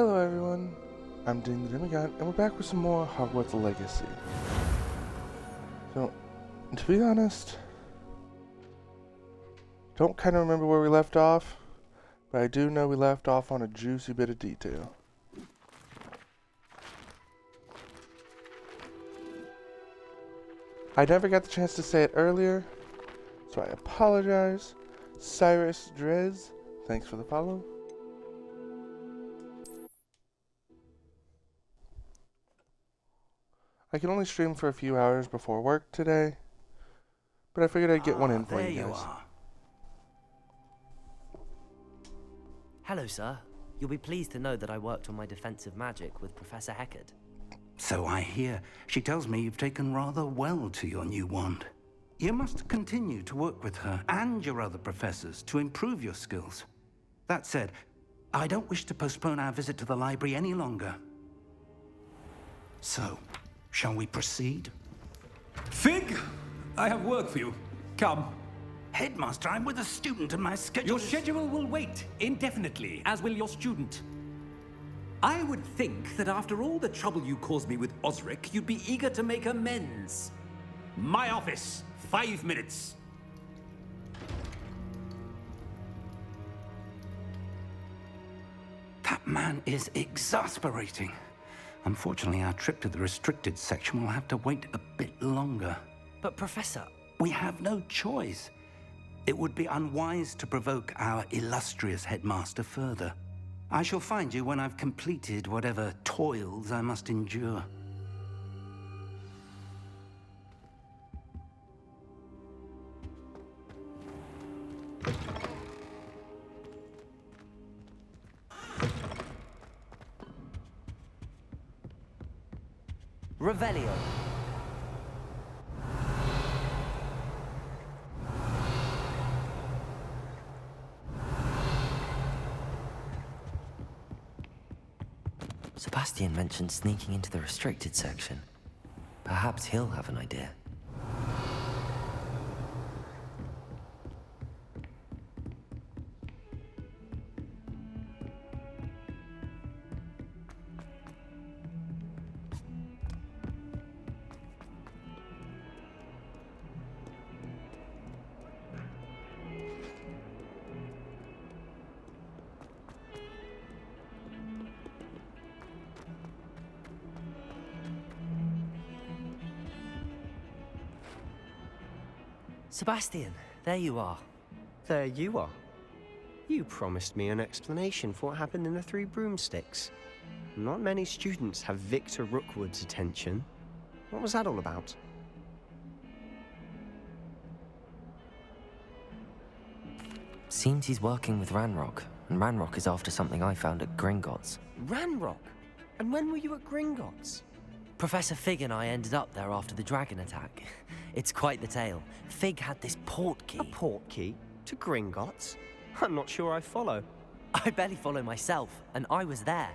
Hello everyone, I'm Ding the Demigod, and we're back with some more Hogwarts Legacy. So, to be honest, don't kind of remember where we left off, but I do know we left off on a juicy bit of detail. I never got the chance to say it earlier, so I apologize. Cyrus Drez, thanks for the follow. I can only stream for a few hours before work today, but I figured I'd get one in for you guys. Hello, sir. You'll be pleased to know that I worked on my defensive magic with Professor Heckard. So I hear. She tells me you've taken rather well to your new wand. You must continue to work with her and your other professors to improve your skills. That said, I don't wish to postpone our visit to the library any longer. So, shall we proceed? Fig! I have work for you. Come. Headmaster, I'm with a student and my schedule Your schedule will wait indefinitely, as will your student. I would think that after all the trouble you caused me with Osric, you'd be eager to make amends. My office, 5 minutes. That man is exasperating. Unfortunately, our trip to the restricted section will have to wait a bit longer. But Professor... We have no choice. It would be unwise to provoke our illustrious headmaster further. I shall find you when I've completed whatever toils I must endure. Revelio. Sebastian mentioned sneaking into the restricted section. Perhaps he'll have an idea. Sebastian, there you are. There you are. You promised me an explanation for what happened in the Three Broomsticks. Not many students have Victor Rookwood's attention. What was that all about? Seems he's working with Ranrock, and Ranrock is after something I found at Gringotts. Ranrock? And when were you at Gringotts? Professor Fig and I ended up there after the dragon attack. It's quite the tale. Fig had this port key. A port key? To Gringotts? I'm not sure I follow. I barely follow myself, and I was there.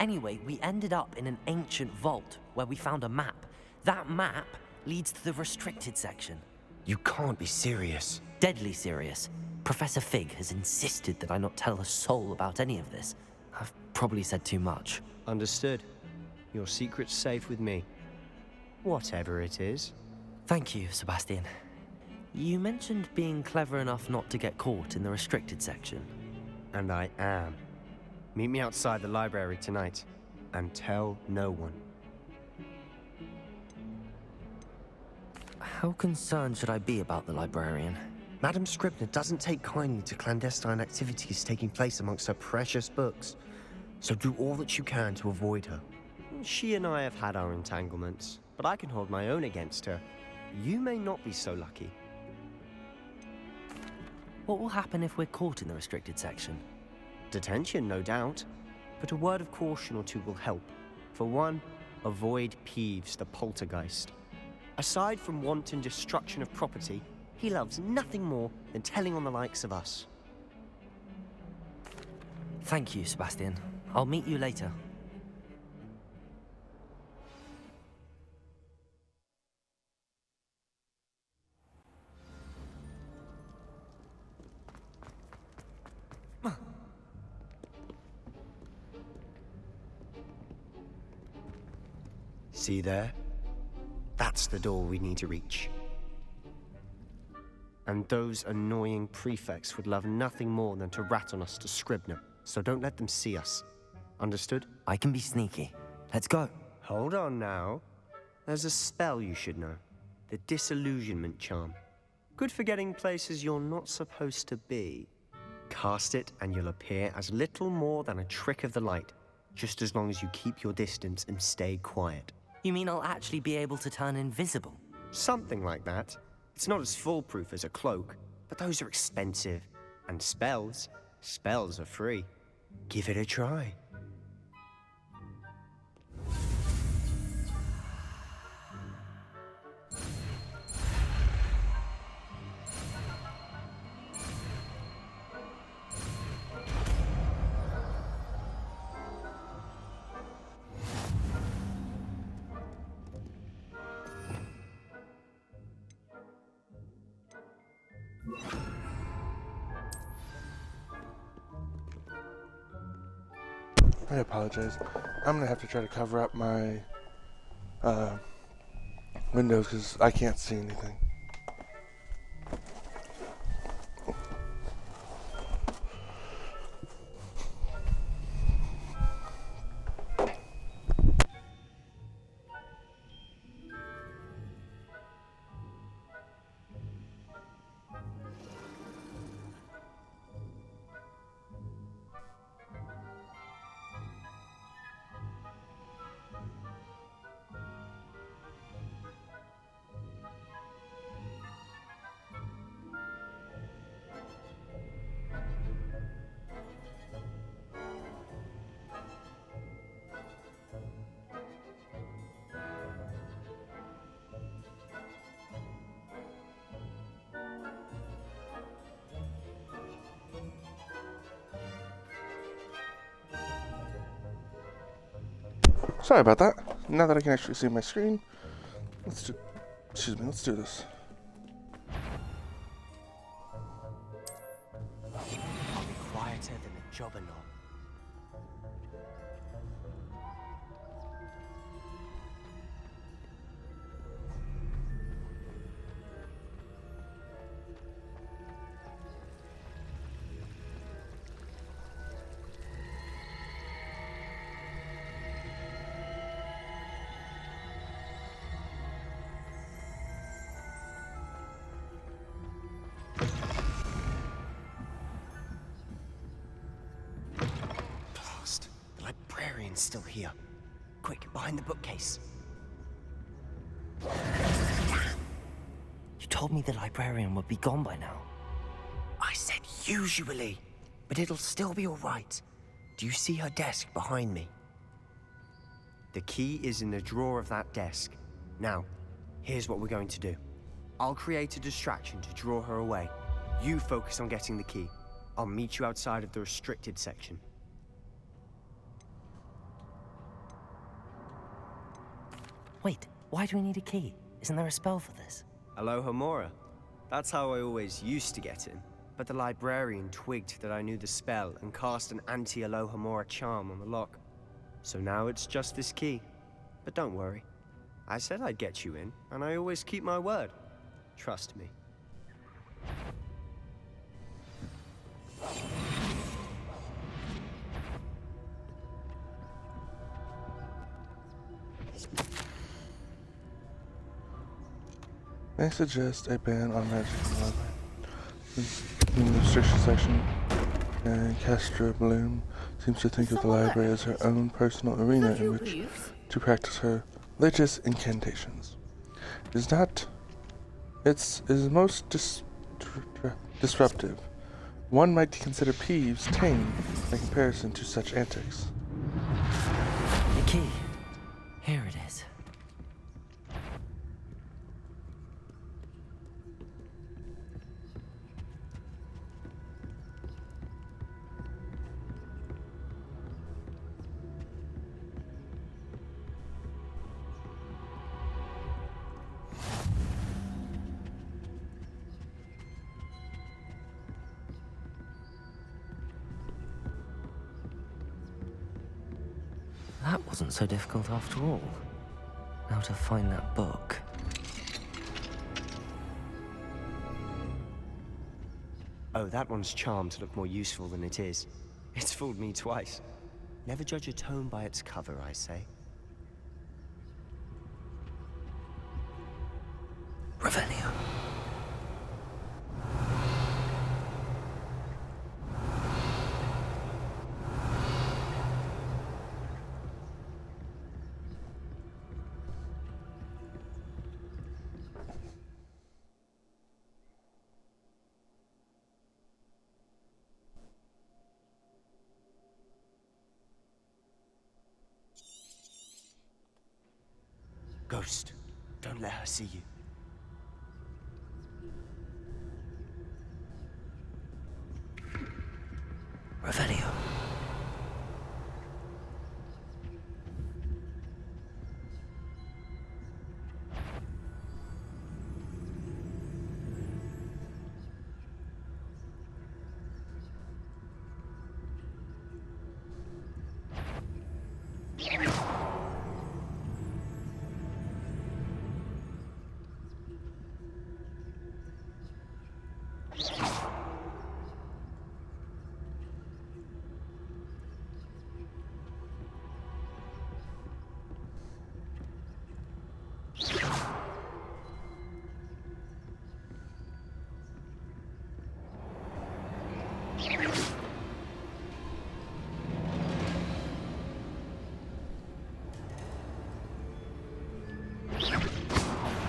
Anyway, we ended up in an ancient vault where we found a map. That map leads to the restricted section. You can't be serious. Deadly serious. Professor Fig has insisted that I not tell a soul about any of this. I've probably said too much. Understood. Your secret's safe with me. Whatever it is. Thank you, Sebastian. You mentioned being clever enough not to get caught in the restricted section. And I am. Meet me outside the library tonight, and tell no one. How concerned should I be about the librarian? Madam Scribner doesn't take kindly to clandestine activities taking place amongst her precious books, so do all that you can to avoid her. She and I have had our entanglements, but I can hold my own against her. You may not be so lucky. What will happen if we're caught in the restricted section? Detention, no doubt. But a word of caution or two will help. For one, avoid Peeves, the poltergeist. Aside from wanton destruction of property, he loves nothing more than telling on the likes of us. Thank you, Sebastian. I'll meet you later. See there? That's the door we need to reach. And those annoying prefects would love nothing more than to rat on us to Scribner, so don't let them see us. Understood? I can be sneaky. Let's go. Hold on now. There's a spell you should know. The Disillusionment Charm. Good for getting places you're not supposed to be. Cast it and you'll appear as little more than a trick of the light, just as long as you keep your distance and stay quiet. You mean I'll actually be able to turn invisible? Something like that. It's not as foolproof as a cloak, but those are expensive. And spells are free. Give it a try. I apologize. I'm gonna have to try to cover up my windows because I can't see anything. Sorry about that. Now that I can actually see my screen, let's do this. I'll be quieter than a jobberknoll. The librarian's still here. Quick, behind the bookcase. You told me the librarian would be gone by now. I said usually, but it'll still be all right. Do you see her desk behind me? The key is in the drawer of that desk. Now, here's what we're going to do. I'll create a distraction to draw her away. You focus on getting the key. I'll meet you outside of the restricted section. Wait, why do we need a key? Isn't there a spell for this? Alohomora. That's how I always used to get in. But the librarian twigged that I knew the spell and cast an anti-Alohomora charm on the lock. So now it's just this key. But don't worry. I said I'd get you in, and I always keep my word. Trust me. They suggest a ban on magic in the library. In the restriction section, Castra Bloom seems to think of the library as her own personal arena in which to practice her religious incantations. It is most disruptive. One might consider Peeves tame by comparison to such antics. The key. Here it is. That wasn't so difficult after all. Now to find that book. Oh, that one's charmed to look more useful than it is. It's fooled me twice. Never judge a tome by its cover, I say. Revelio. Ghost, don't let her see you. Revelio.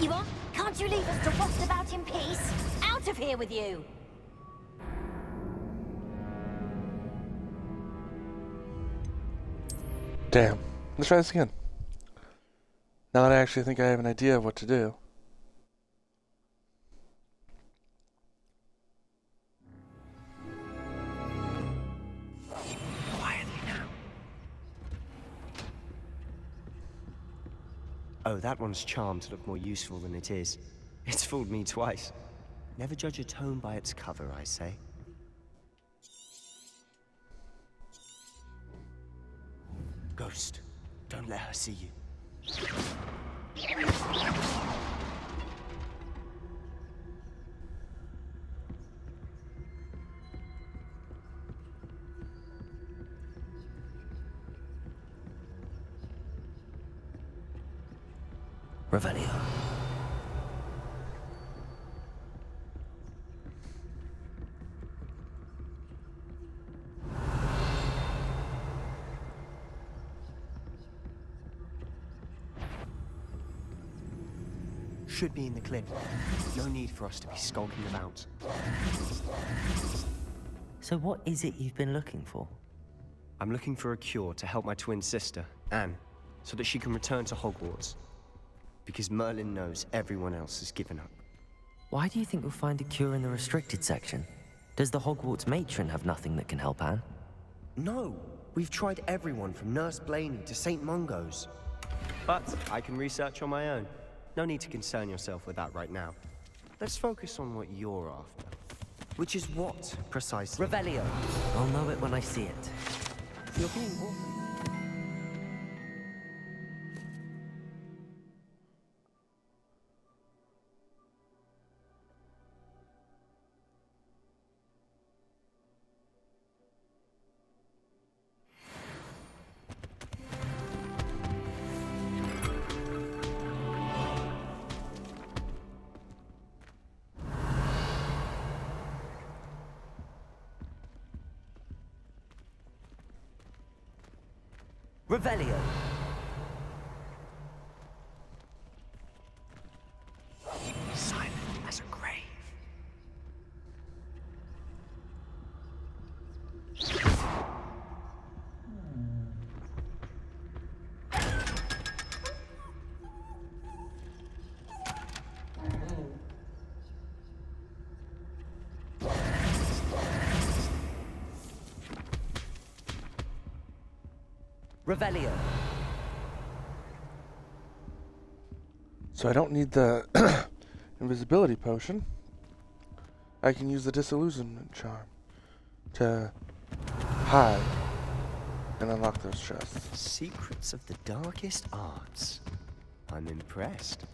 You are? Can't you leave us to waft about in peace? Out of here with you! Damn. Let's try this again. Now that I actually think I have an idea of what to do. Quietly now. Oh, that one's charmed to look more useful than it is. It's fooled me twice. Never judge a tome by its cover, I say. Ghost, don't let her see you. Revelio. Should be in the clip. No need for us to be skulking about. So what is it you've been looking for? I'm looking for a cure to help my twin sister, Anne, so that she can return to Hogwarts. Because Merlin knows everyone else has given up. Why do you think we'll find a cure in the restricted section? Does the Hogwarts matron have nothing that can help Anne? No! We've tried everyone from Nurse Blaney to St. Mungo's. But I can research on my own. No need to concern yourself with that right now. Let's focus on what you're after. Which is what, precisely? Revelio. I'll know it when I see it. You're being awful. Revelio. Silent as a grave. Revelio. So I don't need the invisibility potion. I can use the disillusionment charm to hide and unlock those chests. Secrets of the darkest arts. I'm impressed.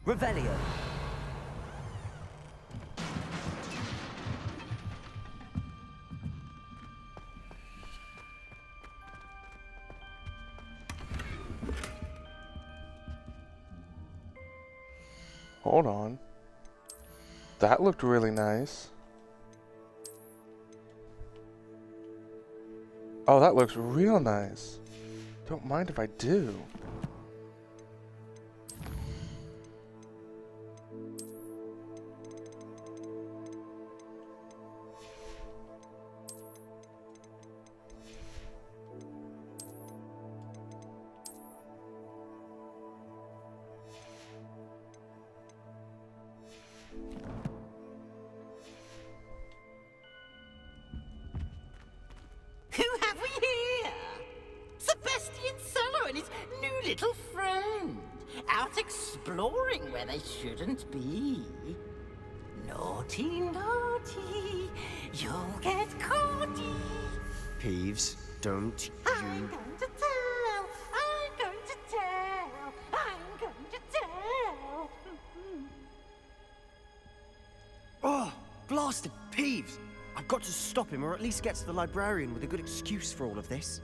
Revelio. Hold on. That looked really nice. Oh, that looks real nice. Don't mind if I do. Who have we here? Sebastian Cello and his new little friend. Out exploring where they shouldn't be. Naughty, naughty. You'll get caughty. Peeves, don't I'm you... going to tell. I'm going to tell. I'm going to tell. Oh, blasted Peeves! I've got to stop him, or at least get to the librarian with a good excuse for all of this.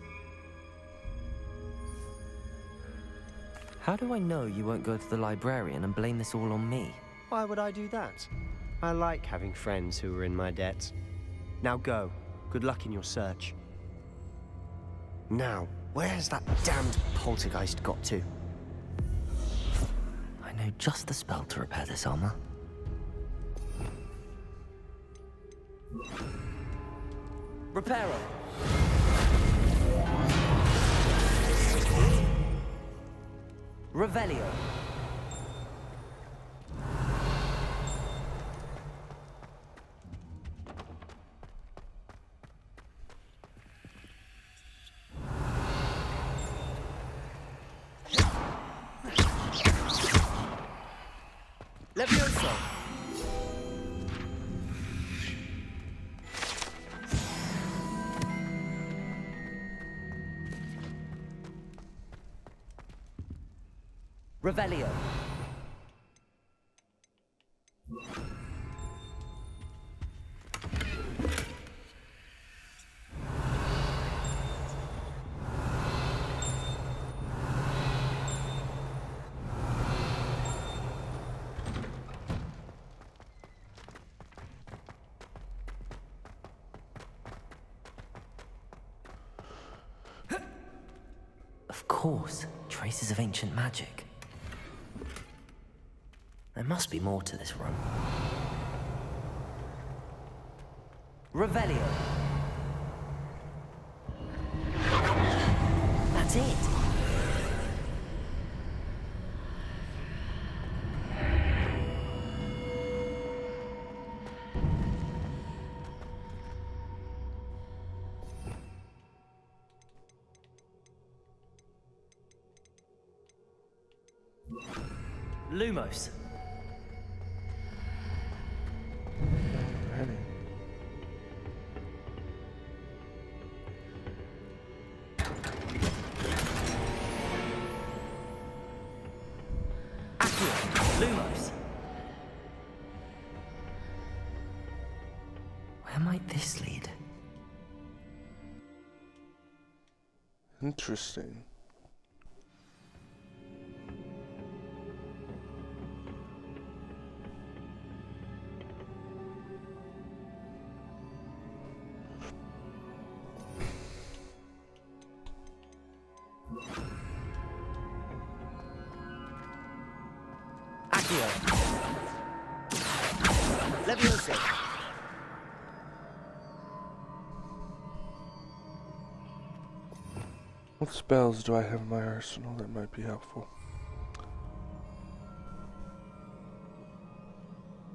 How do I know you won't go to the librarian and blame this all on me? Why would I do that? I like having friends who are in my debt. Now go. Good luck in your search. Now, where's that damned poltergeist got to? I know just the spell to repair this armor. Reparo. Revelio. Levioso! Revelio. Of course, traces of ancient magic. There must be more to this room. Revelio. That's it. Lumos. Ready. Accio. Lumos. Where might this lead? Interesting. Accio. Levioso! What spells do I have in my arsenal that might be helpful?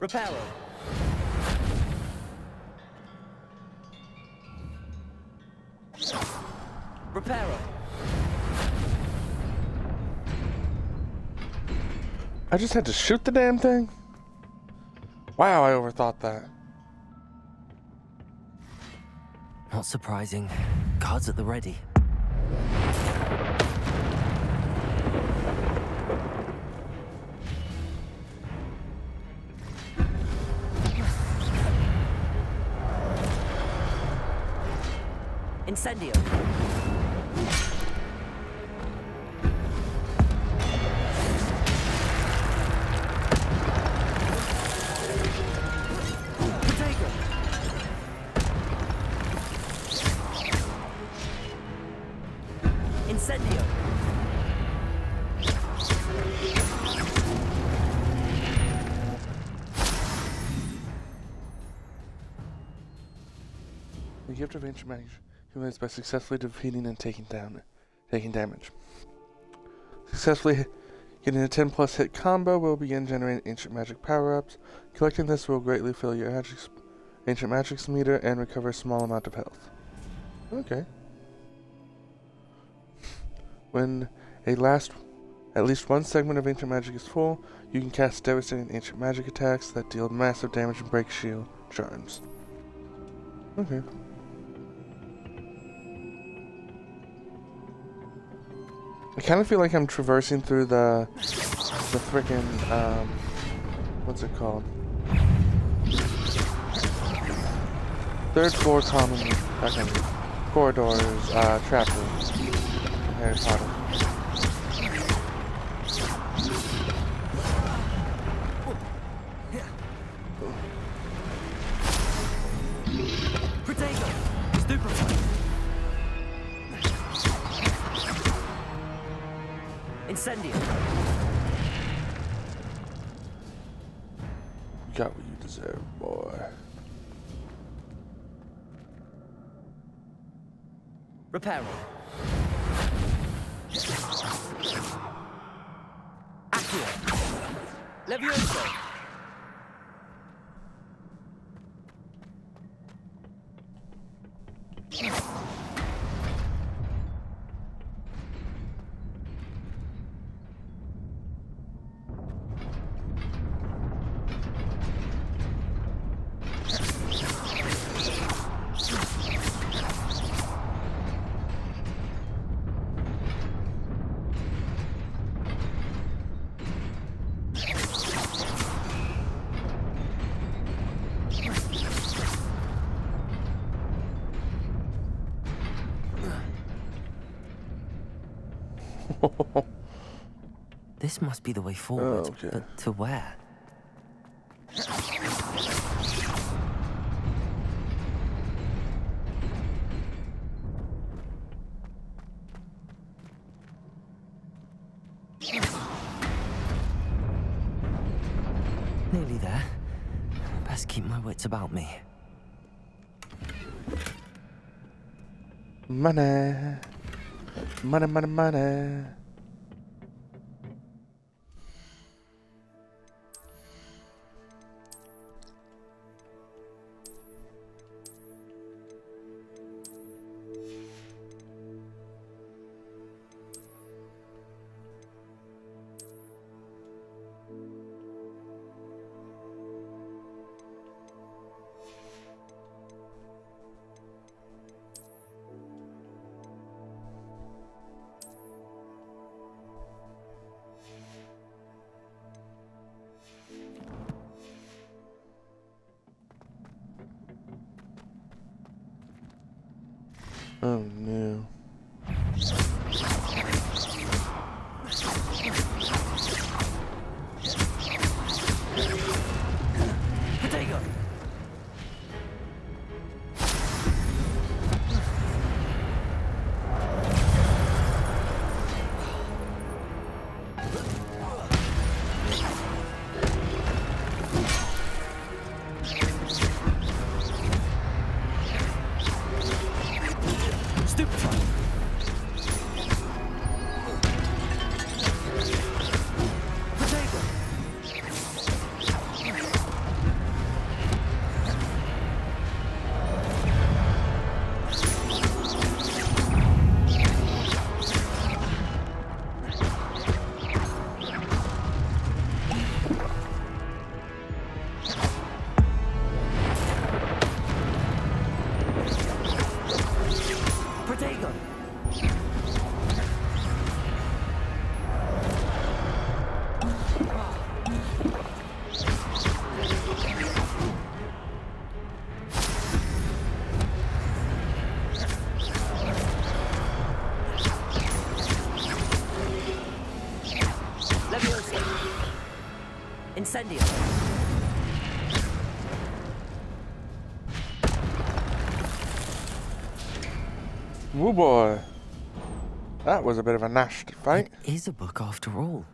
Reparo. Reparo. I just had to shoot the damn thing? Wow, I overthought that. Not surprising. Guards at the ready. Incendio. Incendio. The gift of ancient magic accumulates by successfully defeating and taking damage. Successfully getting a 10+ hit combo will begin generating ancient magic power-ups. Collecting this will greatly fill your ancient magics meter and recover a small amount of health. Okay. When at least one segment of ancient magic is full, you can cast devastating ancient magic attacks that deal massive damage and break shield charms. Okay. I kind of feel like I'm traversing through the frickin' what's it called? Third floor common corridors, trap rooms. Harry Potter. Protego! Stupefy! Incendio! You got what you deserve, boy. Reparo. Accio. Levioso. This must be the way forward, okay. but to where? Nearly there. Best keep my wits about me. Money. Money, money, money. Incendio! Woo boy. That was a bit of a nasty fight. It is a book after all.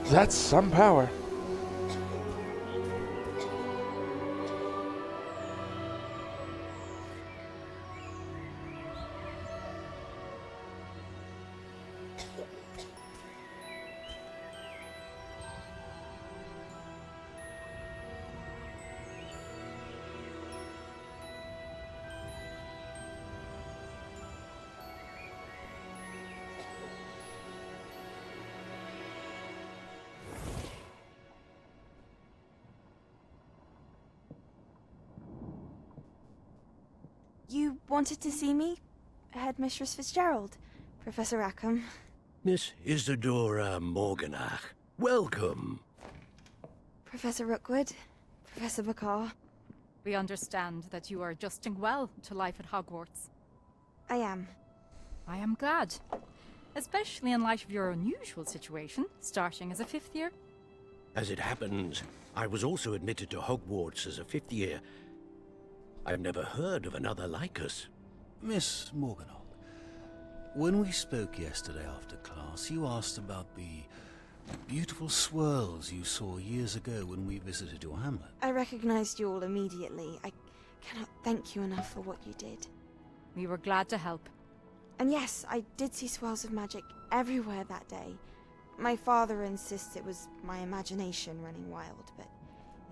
That's some power. You wanted to see me? Headmistress Fitzgerald, Professor Rackham. Miss Isadora Morganach, welcome. Professor Rookwood, Professor Bakar. We understand that you are adjusting well to life at Hogwarts. I am. I am glad. Especially in light of your unusual situation, starting as a 5th year. As it happens, I was also admitted to Hogwarts as a 5th year. I've never heard of another like us. Miss Morganach, when we spoke yesterday after class, you asked about the beautiful swirls you saw years ago when we visited your hamlet. I recognized you all immediately. I cannot thank you enough for what you did. We were glad to help. And yes, I did see swirls of magic everywhere that day. My father insists it was my imagination running wild, but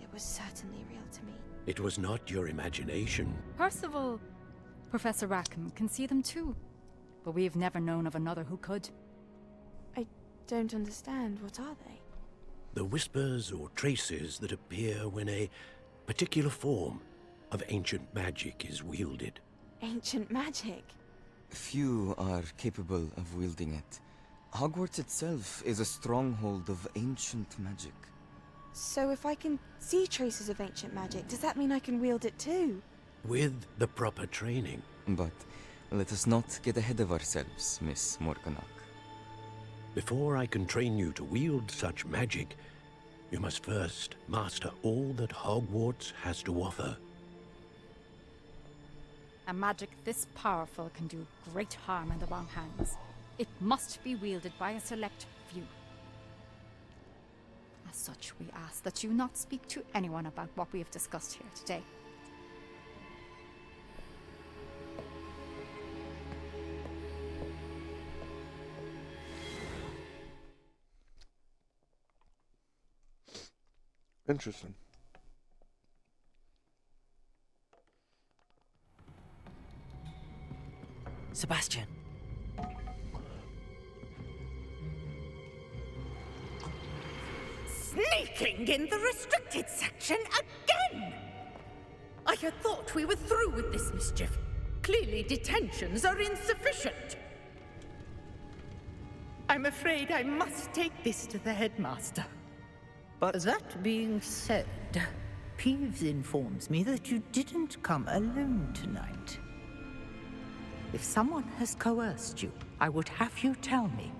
it was certainly real to me. It was not your imagination. Percival, Professor Rackham can see them too. But we've never known of another who could. I don't understand. What are they? The whispers or traces that appear when a particular form of ancient magic is wielded. Ancient magic? Few are capable of wielding it. Hogwarts itself is a stronghold of ancient magic. So if I can see traces of ancient magic, does that mean I can wield it too? With the proper training. But let us not get ahead of ourselves, Miss Morganach. Before I can train you to wield such magic, you must first master all that Hogwarts has to offer. A magic this powerful can do great harm in the wrong hands. It must be wielded by a select few. As such, we ask that you not speak to anyone about what we have discussed here today. Interesting. Sebastian. Sneaking in the restricted section again! I had thought we were through with this mischief. Clearly detentions are insufficient. I'm afraid I must take this to the headmaster. But that being said, Peeves informs me that you didn't come alone tonight. If someone has coerced you, I would have you tell me.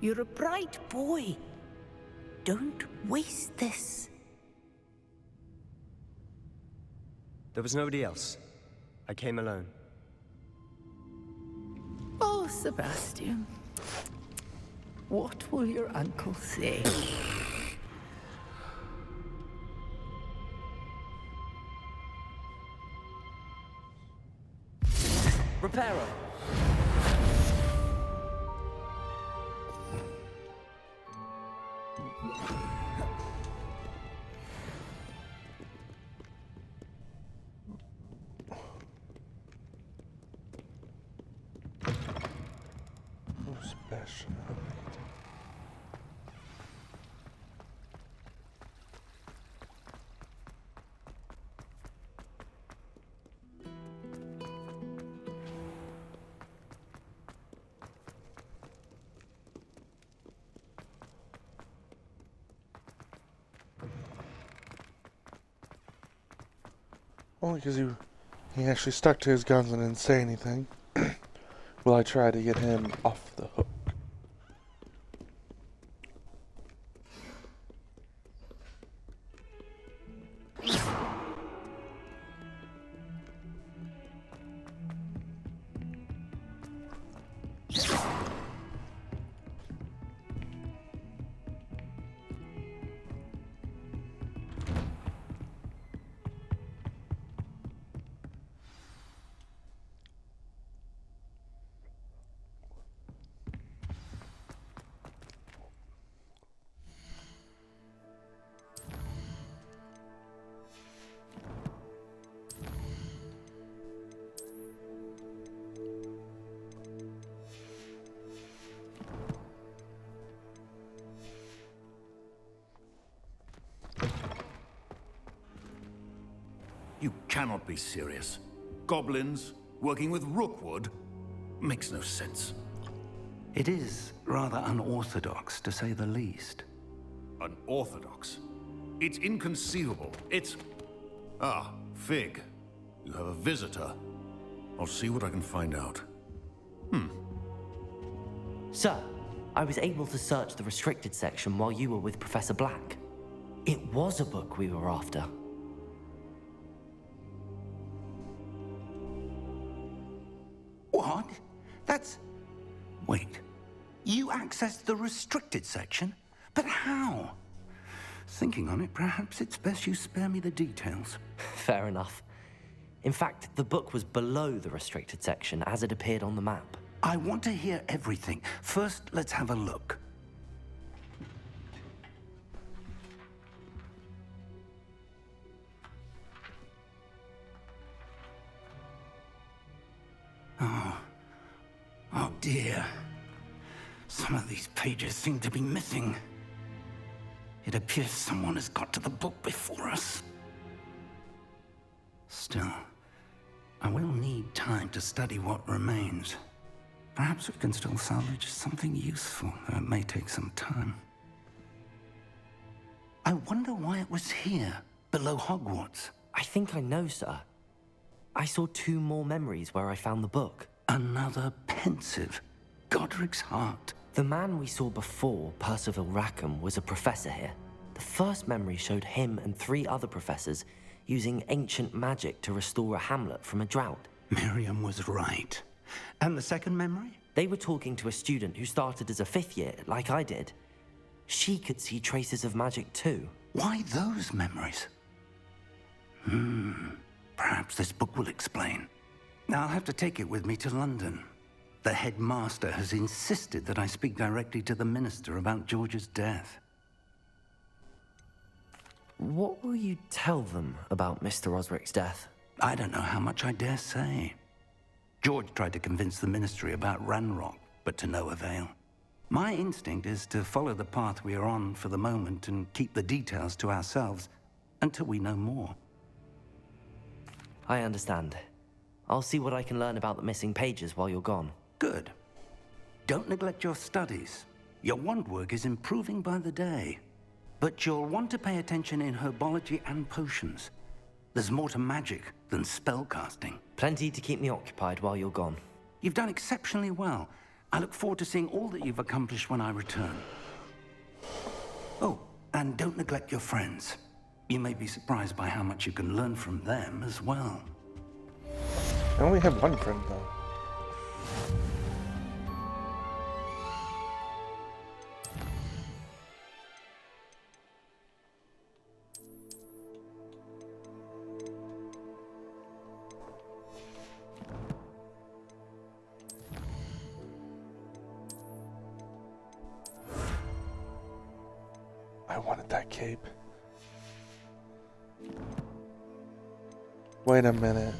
You're a bright boy. Don't waste this. There was nobody else. I came alone. Oh, Sebastian. What will your uncle say? Reparo. Special. Only because he actually stuck to his guns and didn't say anything. Will I try to get him off the hook? You cannot be serious. Goblins working with Rookwood makes no sense. It is rather unorthodox, to say the least. Unorthodox? It's inconceivable. It's... Ah, Fig. You have a visitor. I'll see what I can find out. Sir, I was able to search the restricted section while you were with Professor Black. It was a book we were after. What? That's... Wait. You accessed the restricted section? But how? Thinking on it, perhaps it's best you spare me the details. Fair enough. In fact, the book was below the restricted section as it appeared on the map. I want to hear everything. First, let's have a look. Oh dear. Some of these pages seem to be missing. It appears someone has got to the book before us. Still, I will need time to study what remains. Perhaps we can still salvage something useful, though it may take some time. I wonder why it was here, below Hogwarts. I think I know, sir. I saw 2 more memories where I found the book. Another pensive. Godric's heart. The man we saw before, Percival Rackham, was a professor here. The first memory showed him and 3 other professors using ancient magic to restore a hamlet from a drought. Miriam was right. And the second memory? They were talking to a student who started as a 5th year, like I did. She could see traces of magic too. Why those memories? Perhaps this book will explain. Now I'll have to take it with me to London. The headmaster has insisted that I speak directly to the minister about George's death. What will you tell them about Mr. Osric's death? I don't know how much I dare say. George tried to convince the ministry about Ranrock, but to no avail. My instinct is to follow the path we are on for the moment and keep the details to ourselves. until we know more. I understand. I'll see what I can learn about the missing pages while you're gone. Good. Don't neglect your studies. Your wand work is improving by the day. But you'll want to pay attention in herbology and potions. There's more to magic than spellcasting. Plenty to keep me occupied while you're gone. You've done exceptionally well. I look forward to seeing all that you've accomplished when I return. Oh, and don't neglect your friends. You may be surprised by how much you can learn from them as well. I only have one friend, though. I wanted that cape. Wait a minute.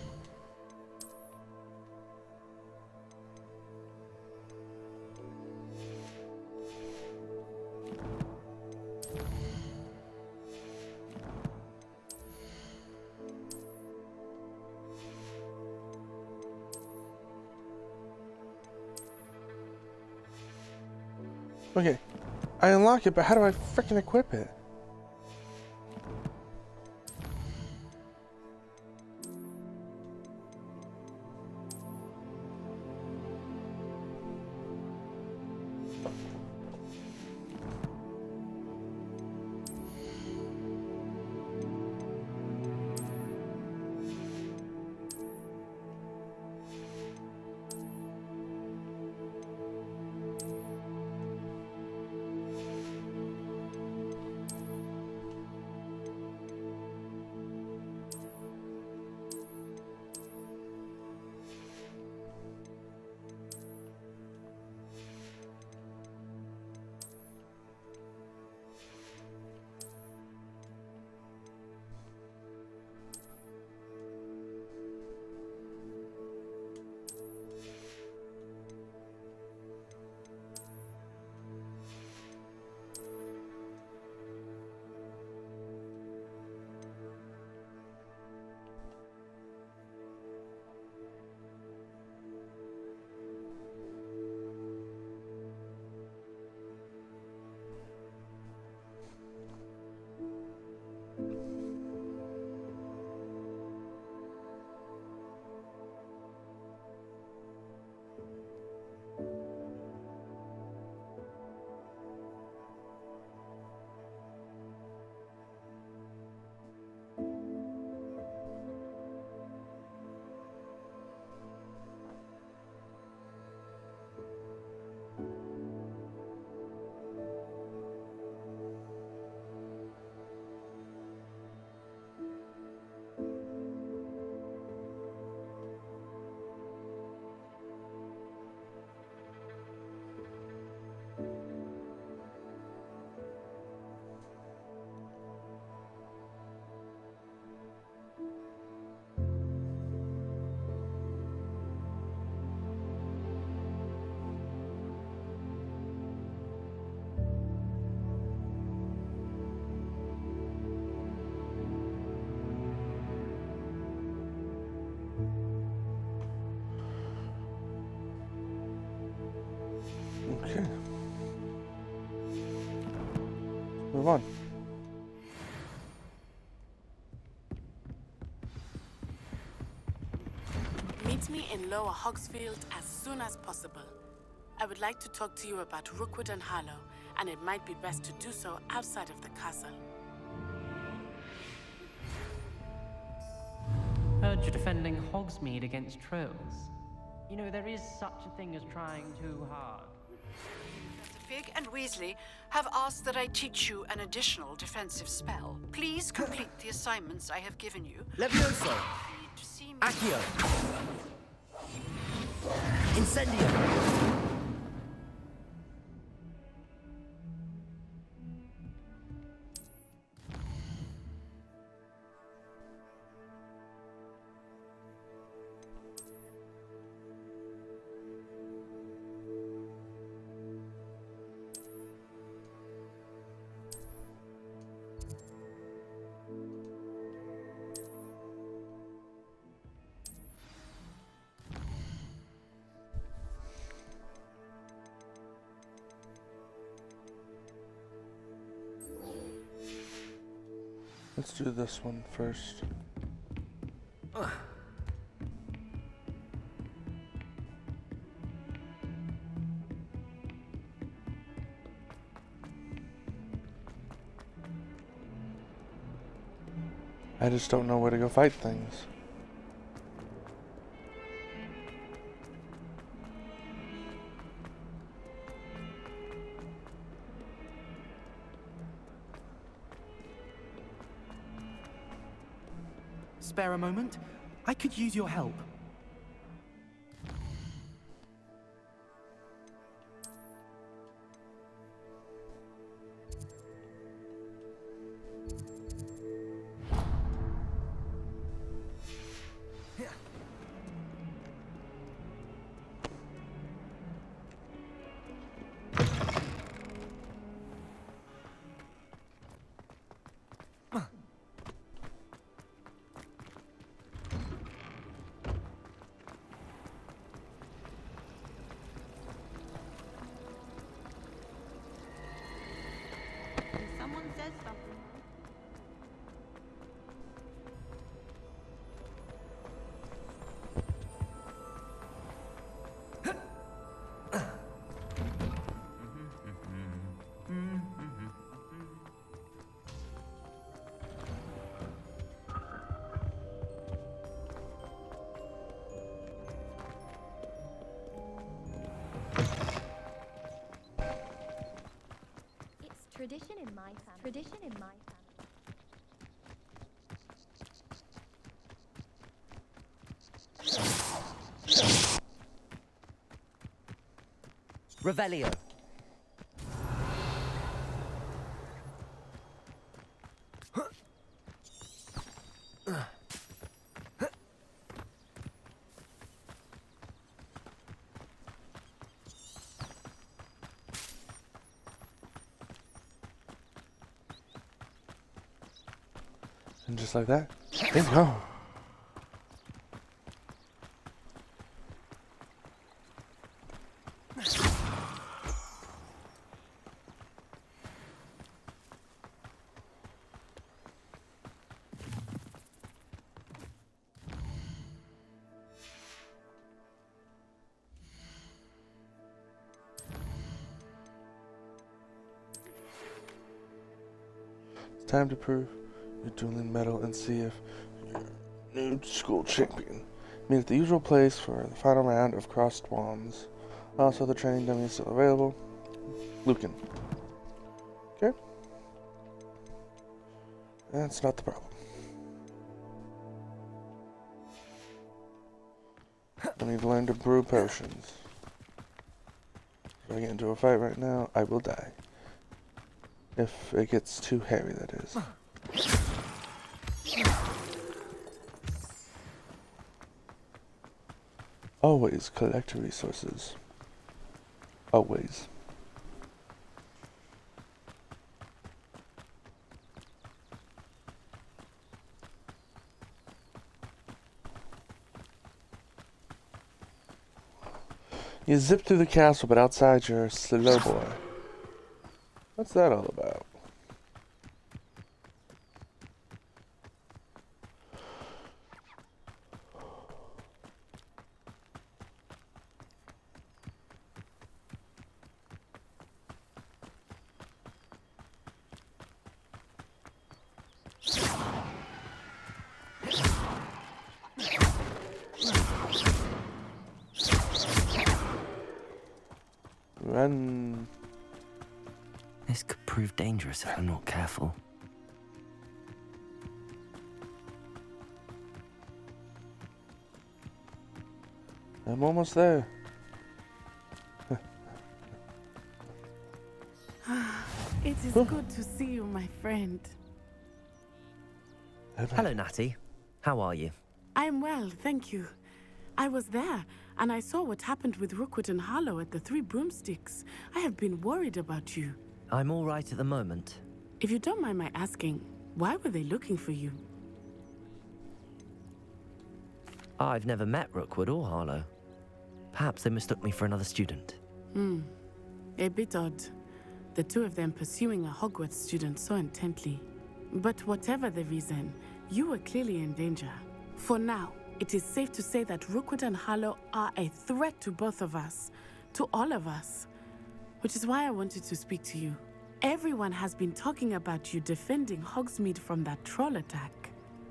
Okay, I unlock it, but how do I freaking equip it? Okay. Move on. Meet me in Lower Hogsfield as soon as possible. I would like to talk to you about Rookwood and Harlow, and it might be best to do so outside of the castle. Heard you're defending Hogsmeade against trolls. You know, there is such a thing as trying too hard. Mr. Fig and Weasley have asked that I teach you an additional defensive spell. Please complete the assignments I have given you. Levioso! Accio! Incendio! Let's do this one first. I just don't know where to go fight things. Spare a moment? I could use your help. Someone says something. It's tradition in my family. Tradition in my family. Revelio. And just like that, there we go. It's time to prove your dueling medal and see if your new school champion. Meet at the usual place for the final round of crossed wands. Also, the training dummy is still available. Lucan. Okay. That's not the problem. I need to learn to brew potions. If I get into a fight right now, I will die. If it gets too hairy, that is. Always collect resources. Always. You zip through the castle, but outside you're a slow boy. What's that all about? Run. This could prove dangerous if I'm not careful. I'm almost there. It is good to see you, my friend. Hello, Natty. How are you? I'm well, thank you. I was there, and I saw what happened with Rookwood and Harlow at the Three Broomsticks. I have been worried about you. I'm all right at the moment. If you don't mind my asking, why were they looking for you? I've never met Rookwood or Harlow. Perhaps they mistook me for another student. A bit odd. The two of them pursuing a Hogwarts student so intently. But whatever the reason, you were clearly in danger. For now, it is safe to say that Rookwood and Harlow are a threat to both of us, to all of us. Which is why I wanted to speak to you. Everyone has been talking about you defending Hogsmeade from that troll attack.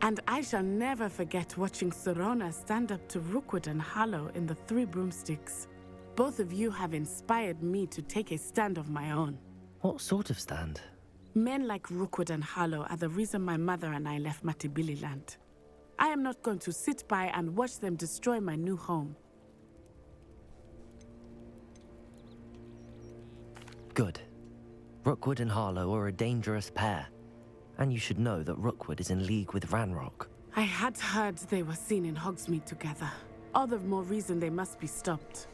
And I shall never forget watching Serona stand up to Rookwood and Harlow in the Three Broomsticks. Both of you have inspired me to take a stand of my own. What sort of stand? Men like Rookwood and Harlow are the reason my mother and I left Matibili land. I am not going to sit by and watch them destroy my new home. Good. Rookwood and Harlow are a dangerous pair. And you should know that Rookwood is in league with Ranrock. I had heard they were seen in Hogsmeade together. All the more reason they must be stopped.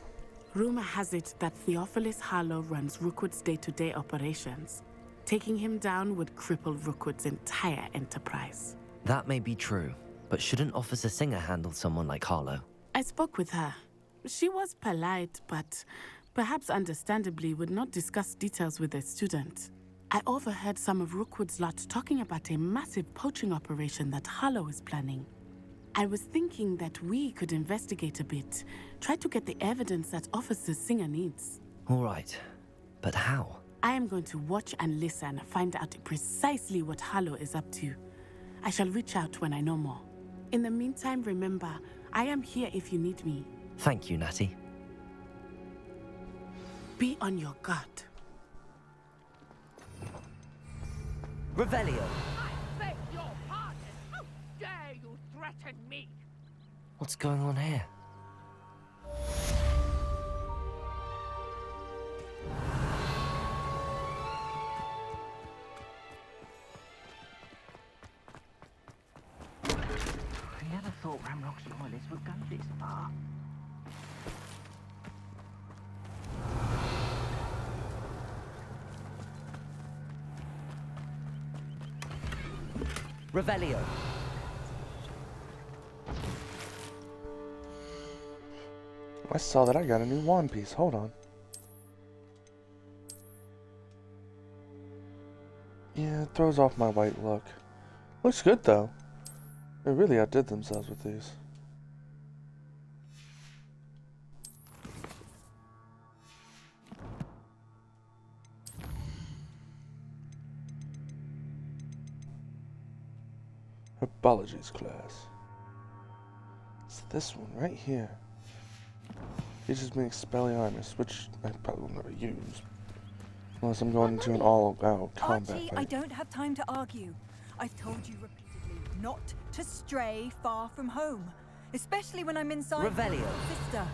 Rumor has it that Theophilus Harlow runs Rookwood's day-to-day operations. Taking him down would cripple Rookwood's entire enterprise. That may be true, but shouldn't Officer Singer handle someone like Harlow? I spoke with her. She was polite, but perhaps understandably would not discuss details with a student. I overheard some of Rookwood's lot talking about a massive poaching operation that Harlow is planning. I was thinking that we could investigate a bit, try to get the evidence that Officer Singer needs. All right, but how? I am going to watch and listen, find out precisely what Harlow is up to. I shall reach out when I know more. In the meantime, remember, I am here if you need me. Thank you, Natty. Be on your guard. Revelio! I beg your pardon! How dare you threaten me? What's going on here? I never thought Ramrock's loyalists would go this far. Revelio! I saw that I got a new wand piece. Hold on. Yeah, it throws off my white look. Looks good though. They really outdid themselves with these. Herbologies class. It's this one right here. Teaches me Expelliarmus, which I probably will never use. Unless I'm going into an all-out combat Archie, fight. I don't have time to argue. I've told you repeatedly not to stray far from home. Especially when I'm inside Revelio. my sister.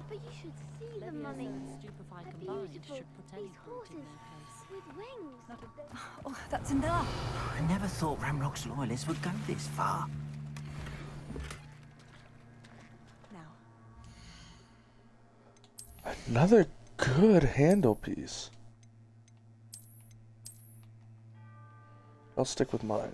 But you should see them, Mummy. They're beautiful. These horses with wings. Oh, that's enough. I never thought Ramrock's loyalists would go this far. Another good handle piece. I'll stick with mine.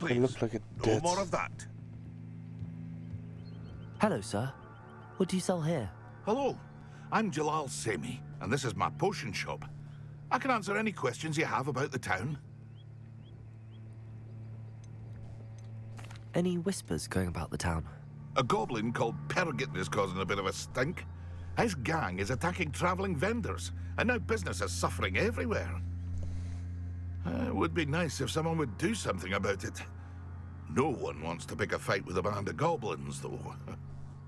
It looked like it did. No more of that. Hello, sir. What do you sell here? Hello, I'm Jalal Semi, and this is my potion shop. I can answer any questions you have about the town. Any whispers going about the town? A goblin called Pergit is causing a bit of a stink. His gang is attacking traveling vendors, and now business is suffering everywhere. It would be nice if someone would do something about it. No one wants to pick a fight with a band of goblins, though.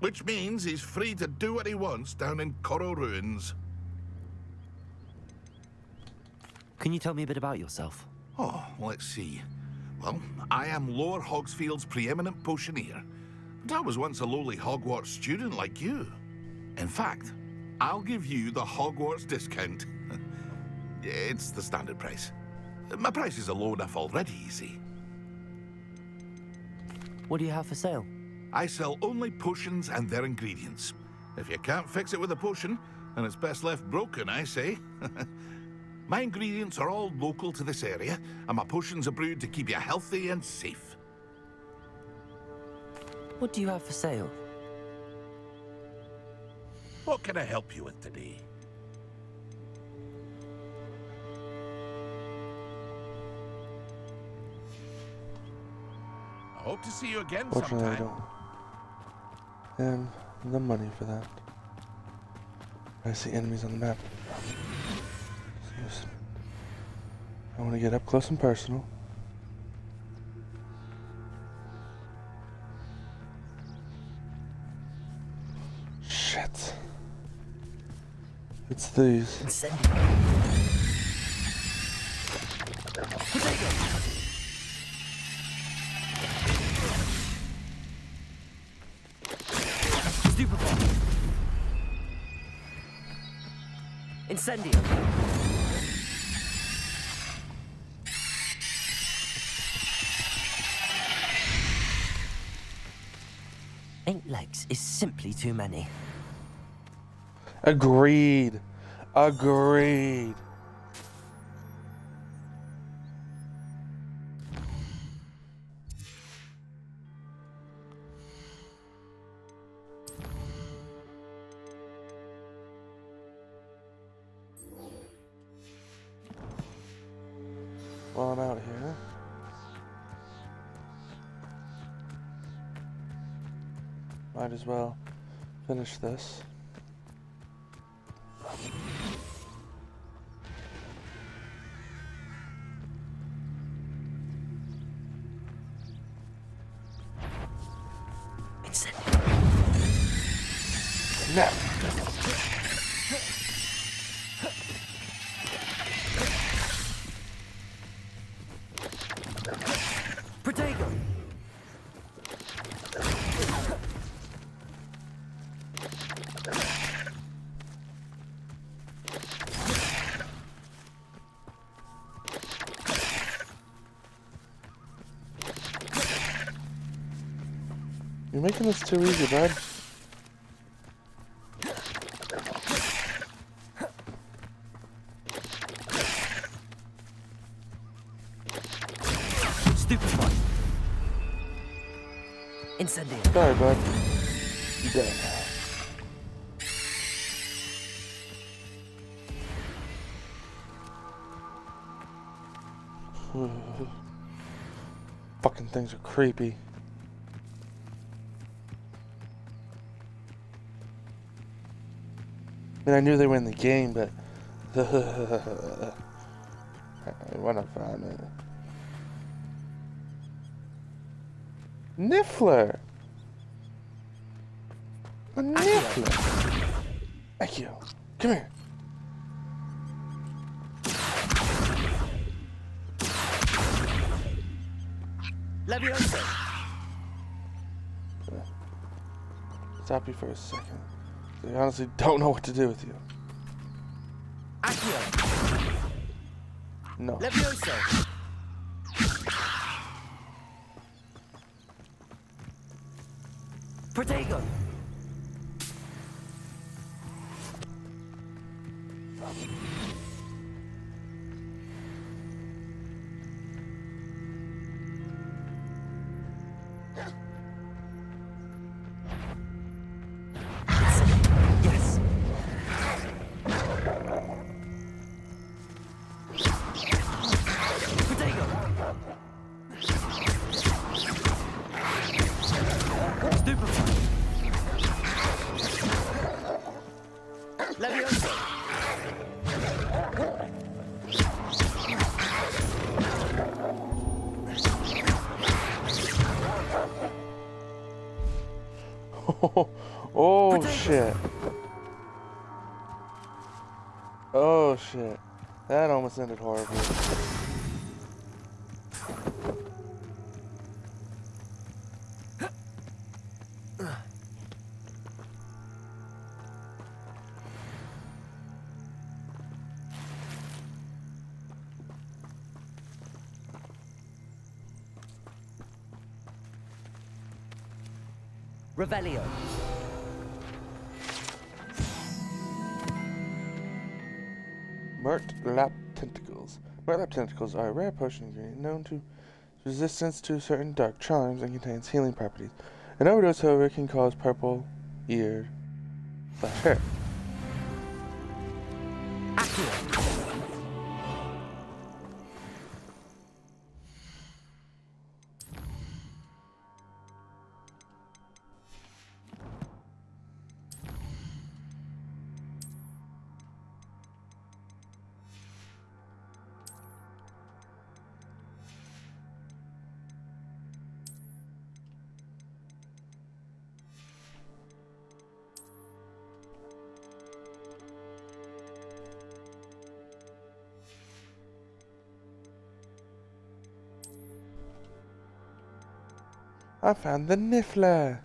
Which means he's free to do what he wants down in Coral Ruins. Can you tell me a bit about yourself? Oh, let's see. Well, I am Lower Hogsfield's preeminent potioneer, but I was once a lowly Hogwarts student like you. In fact, I'll give you the Hogwarts discount. It's the standard price. My prices are low enough already, you see. What do you have for sale? I sell only potions and their ingredients. If you can't fix it with a potion, and it's best left broken, I say. My ingredients are all local to this area, and my potions are brewed to keep you healthy and safe. What do you have for sale? What can I help you with today? I hope to see you again Fortunately, I sometime. don't have the money for that. I see enemies on the map. I want to get up close and personal. Shit. It's these. Incendio. Eight legs is simply too many. Agreed. Agreed. While I'm out here, might as well finish this. Snap. Protego. You're making this too easy, bud. Stupefy. Incendio. Sorry, bud. You dead. Fucking things are creepy. I mean, I knew they were in the game, but I want to find it. Niffler! A Niffler! Accio, come here. Leviosa. Stop you for a second. I honestly don't know what to do with you. Accio. No. Leviosa. Protego. Yes. Protego. Stupefy. Leviosa. Oh shit. Oh shit. That almost ended horribly. Revelio. Murtlap tentacles. Murtlap tentacles are a rare potion ingredient known to resistance to certain dark charms and contains healing properties. An overdose, however, can cause purple ear / hair. I found the Niffler!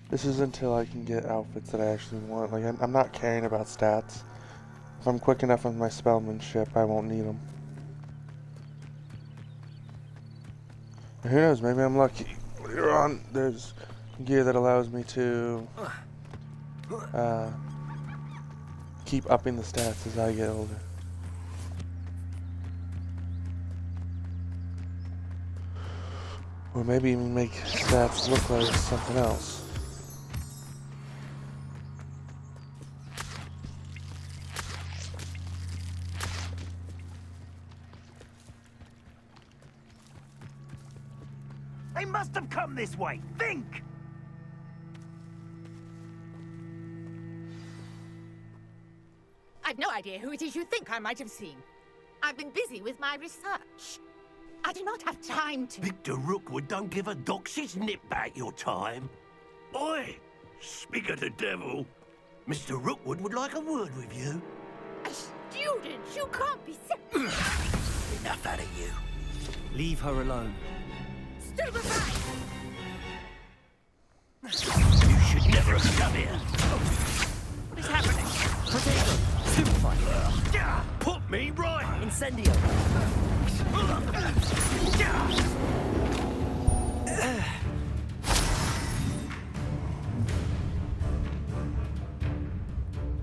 This is until I can get outfits that I actually want. Like, I'm not caring about stats. If I'm quick enough with my spellmanship, I won't need them. And who knows, maybe I'm lucky. Later on, there's gear that allows me to keep upping the stats as I get older. Or maybe even make stats look like something else. They must have come this way. Think! I've no idea who it is you think I might have seen. I've been busy with my research. I do not have time to... Victor Rookwood don't give a doxy's nip back your time. Oi! Speak of the devil. Mr. Rookwood would like a word with you. A student? You can't be serious. Enough out of you. Leave her alone. Stupefy! You should never have come here. What is happening? Potato! Stupefy! Put me right! Incendio!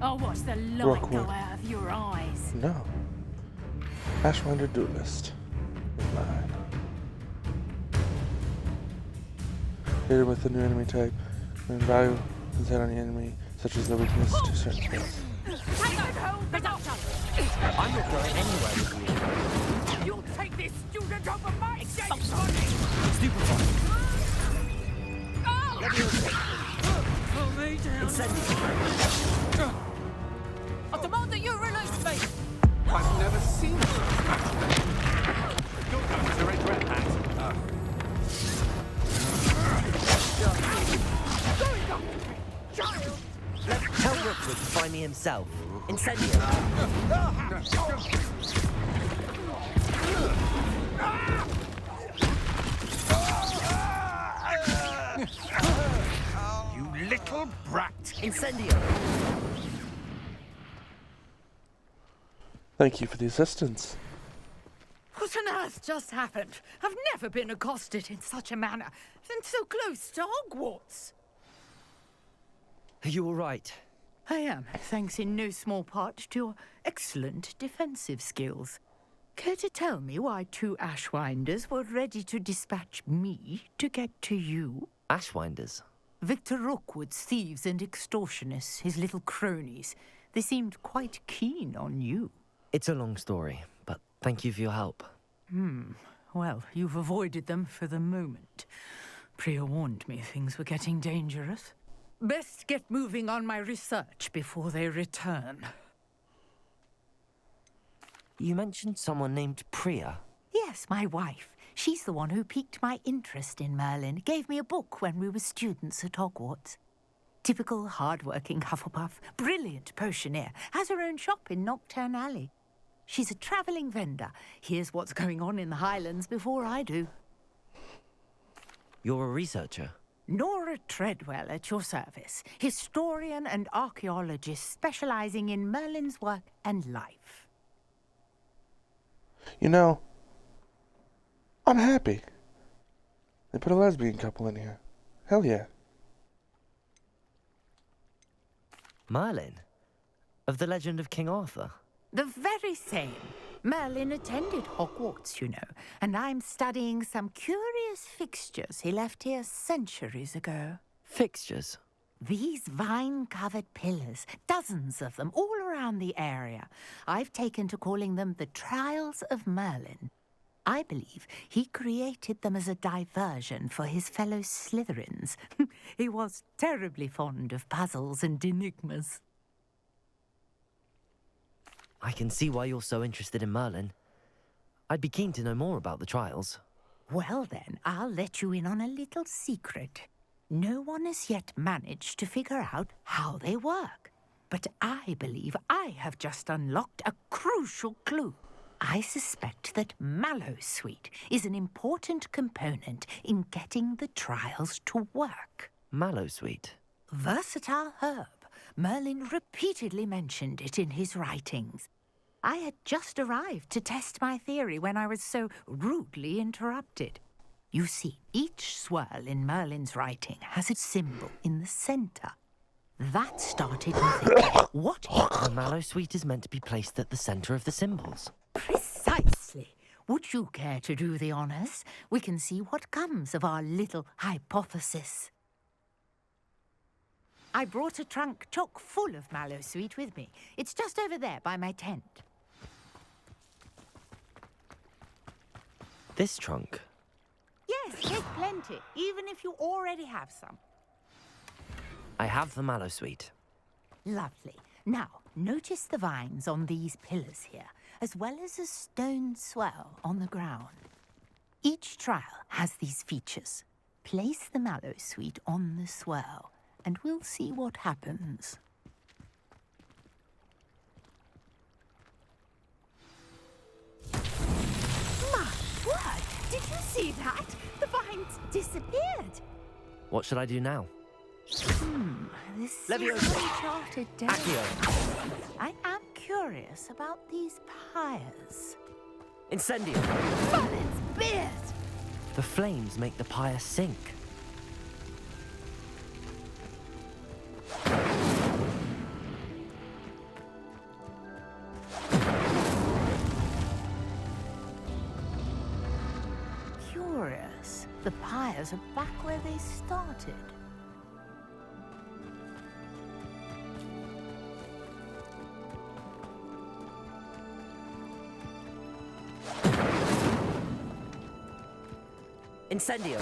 I'll watch the light Rookwood. go out of your eyes. No. Ashwinder Duelist. Mine. Hit it with a new enemy type. When value is set on the enemy, such as the weakness to certain things. I'm not going anywhere with you. You'll take this student over my dead body! Stupefy! Oh! Let me Pull me down! Incendio! I demand that you release me! I've never seen such You'll go to regret that. Tell Rookwood to find me himself. Incendio! You little brat! Incendio! Thank you for the assistance. What on earth just happened? I've never been accosted in such a manner, and so close to Hogwarts. Are you all right? I am, thanks in no small part to your excellent defensive skills. Care to tell me why 2 Ashwinders were ready to dispatch me to get to you? Ashwinders? Victor Rookwood's thieves and extortionists, his little cronies. They seemed quite keen on you. It's a long story, but thank you for your help. Well, you've avoided them for the moment. Priya warned me things were getting dangerous. Best get moving on my research before they return. You mentioned someone named Priya. Yes, my wife. She's the one who piqued my interest in Merlin. Gave me a book when we were students at Hogwarts. Typical hard-working Hufflepuff, brilliant potioneer, has her own shop in Knockturn Alley. She's a travelling vendor. Hears what's going on in the Highlands before I do. You're a researcher? Nora Treadwell at your service. Historian and archaeologist specialising in Merlin's work and life. You know, I'm happy. They put a lesbian couple in here. Hell yeah. Merlin? Of the legend of King Arthur? The very same. Merlin attended Hogwarts, you know, and I'm studying some curious fixtures he left here centuries ago. Fixtures? These vine-covered pillars, dozens of them, all around the area. I've taken to calling them the Trials of Merlin. I believe he created them as a diversion for his fellow Slytherins. He was terribly fond of puzzles and enigmas. I can see why you're so interested in Merlin. I'd be keen to know more about the trials. Well then, I'll let you in on a little secret. No one has yet managed to figure out how they work. But I believe I have just unlocked a crucial clue. I suspect that Mallowsweet is an important component in getting the trials to work. Mallowsweet? Versatile herb. Merlin repeatedly mentioned it in his writings. I had just arrived to test my theory when I was so rudely interrupted. You see, each swirl in Merlin's writing has a symbol in the centre. That started me thinking, what if the Mallowsweet is meant to be placed at the centre of the symbols? Precisely. Would you care to do the honours? We can see what comes of our little hypothesis. I brought a trunk chock full of Mallowsweet with me. It's just over there by my tent. This trunk? Yes, take plenty, even if you already have some. I have the Mallowsweet. Lovely. Now, notice the vines on these pillars here, as well as a stone swell on the ground. Each trial has these features. Place the Mallowsweet on the swell, and we'll see what happens. My word! Did you see that? The vines disappeared. What should I do now? This seems uncharted territory. I am curious about these pyres. Incendio! Merlin's beard! The flames make the pyre sink. Curious. The pyres are back where they started. Incendio!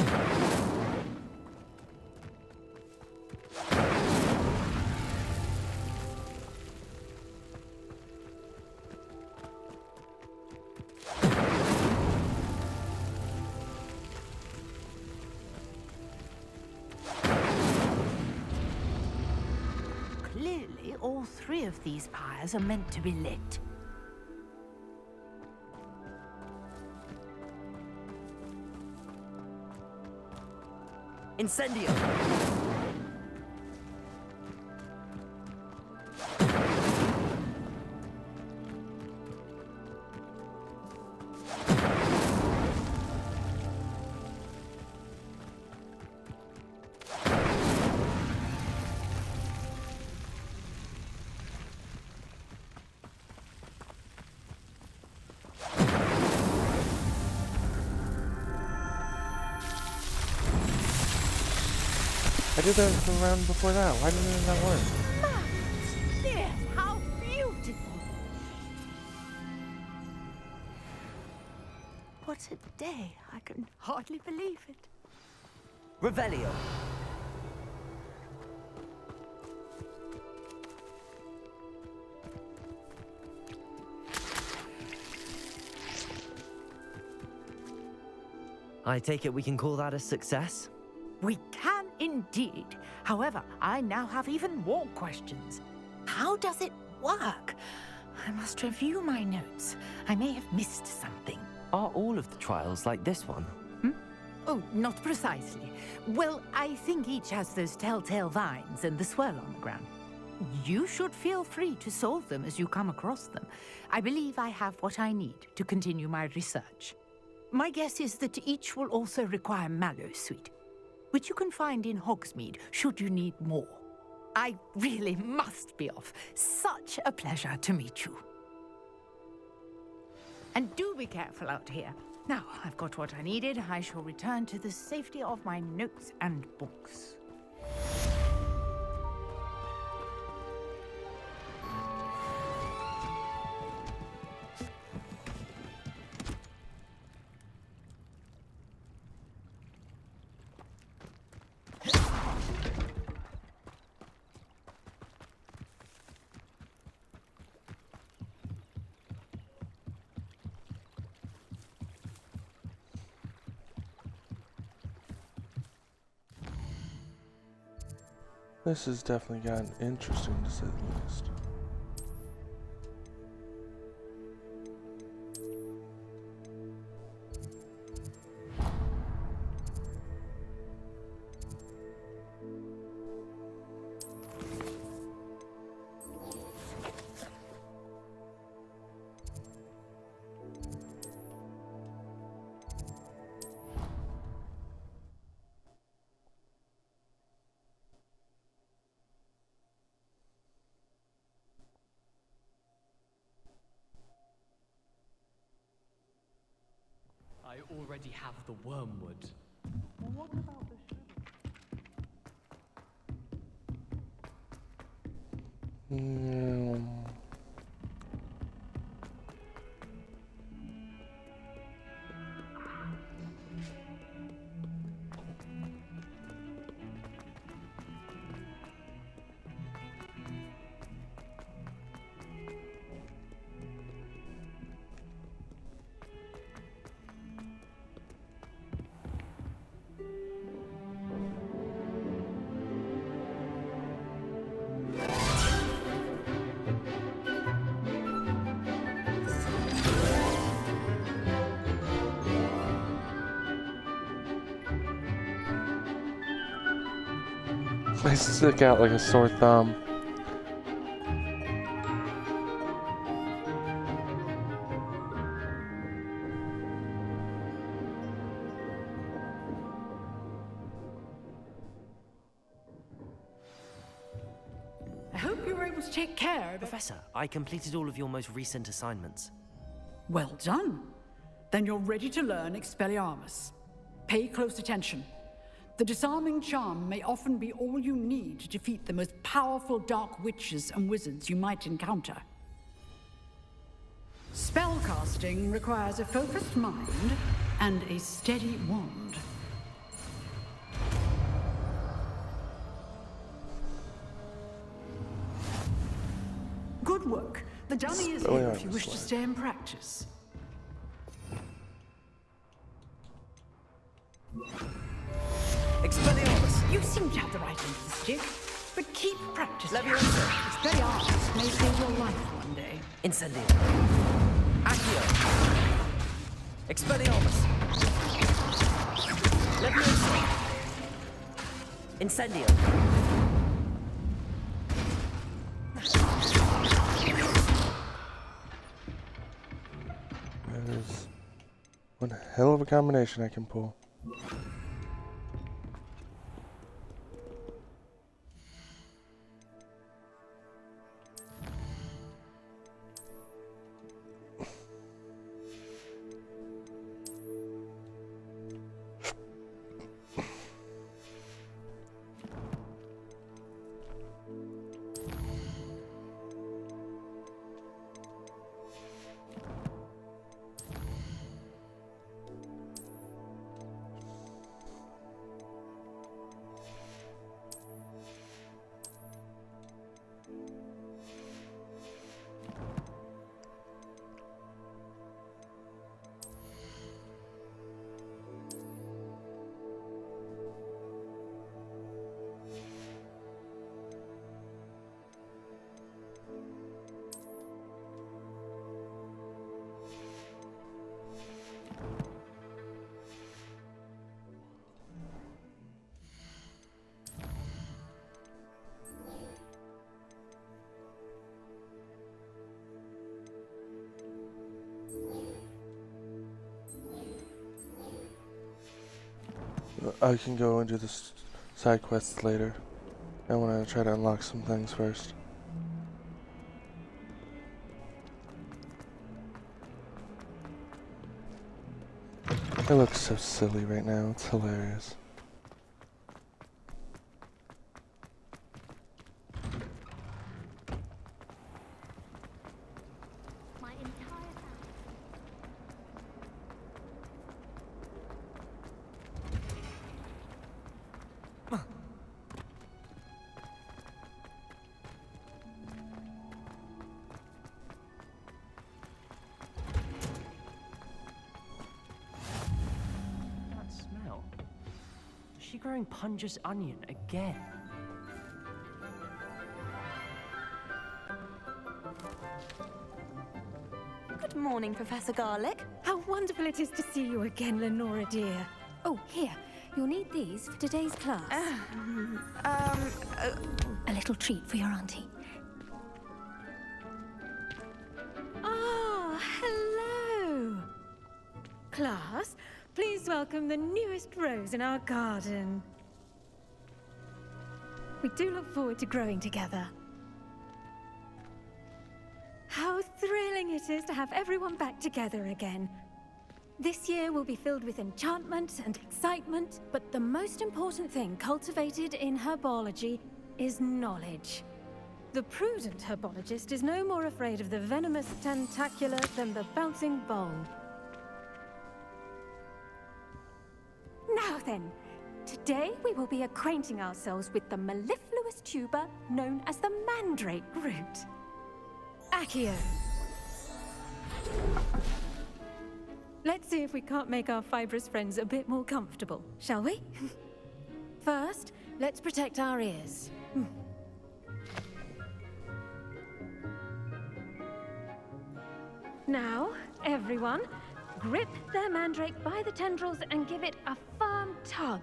Clearly, all three of these pyres are meant to be lit. Incendio! I did that the round before that. Why didn't it not work? Dear, how beautiful! What a day. I can hardly believe it. Revelio. I take it we can call that a success? We can indeed. However, I now have even more questions. How does it work? I must review my notes. I may have missed something. Are all of the trials like this one? Oh, not precisely. Well, I think each has those telltale vines and the swirl on the ground. You should feel free to solve them as you come across them. I believe I have what I need to continue my research. My guess is that each will also require Mallowsweet, which you can find in Hogsmeade should you need more. I really must be off. Such a pleasure to meet you. And do be careful out here. Now, I've got what I needed. I shall return to the safety of my notes and books. This has definitely gotten interesting to say the least. I already have the wormwood. What about the I stick out like a sore thumb. I hope you were able to take care of Professor, I completed all of your most recent assignments. Well done. Then you're ready to learn Expelliarmus. Pay close attention. The disarming charm may often be all you need to defeat the most powerful dark witches and wizards you might encounter. Spellcasting requires a focused mind and a steady wand. Good work. The dummy is here if you wish to stay in practice. Expelliarmus! You seem to have the right end of the stick, but keep practicing. Expelliarmus may save your life one day. Incendio. Accio. Expelliarmus. Leviosa. Incendio. That is one hell of a combination I can pull. I can go and do the side quests later. I want to try to unlock some things first. It looks so silly right now, it's hilarious. Is she growing Punja's onion again? Good morning, Professor Garlick. How wonderful it is to see you again, Lenora dear. Oh, here. You'll need these for today's class. A little treat for your auntie. Ah, hello. Class, please welcome the newest rose in our garden. We do look forward to growing together. How thrilling it is to have everyone back together again. This year will be filled with enchantment and excitement, but the most important thing cultivated in herbology is knowledge. The prudent herbologist is no more afraid of the venomous tentacula than the bouncing bulb. Now then, today we will be acquainting ourselves with the mellifluous tuber known as the mandrake root. Accio. Let's see if we can't make our fibrous friends a bit more comfortable, shall we? First, let's protect our ears. Now, everyone, grip their mandrake by the tendrils and give it a firm tug.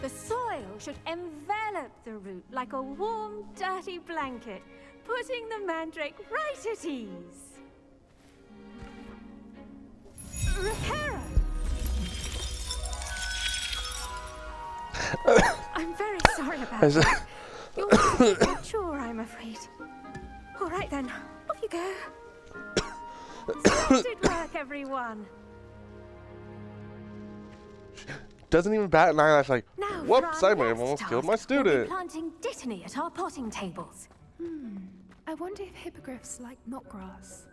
The soil should envelop the root like a warm, dirty blanket, putting the mandrake right at ease. Reparo! I'm very sorry about that. You're not mature, I'm afraid. All right then, off you go. Splendid work, everyone. Doesn't even bat an eyelash, like, Now whoops, for I our may have next almost task, killed my we'll be student. planting dittany at our potting tables. I wonder if hippogriffs like knotgrass.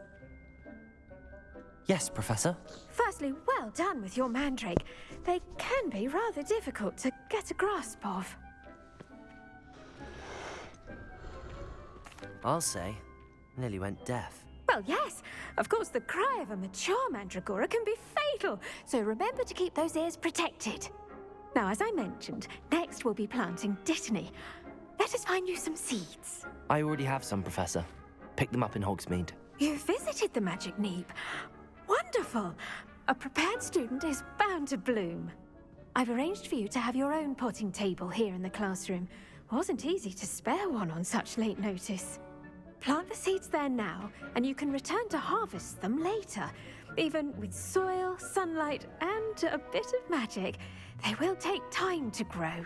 Yes, Professor. Firstly, well done with your mandrake. They can be rather difficult to get a grasp of. I'll say, nearly went deaf. Well, yes. Of course, the cry of a mature mandragora can be fatal, so remember to keep those ears protected. Now, as I mentioned, next we'll be planting dittany. Let us find you some seeds. I already have some, Professor. Picked them up in Hogsmeade. You visited the Magic Neep. Wonderful. A prepared student is bound to bloom. I've arranged for you to have your own potting table here in the classroom. Wasn't easy to spare one on such late notice. Plant the seeds there now, and you can return to harvest them later. Even with soil, sunlight, and a bit of magic, they will take time to grow.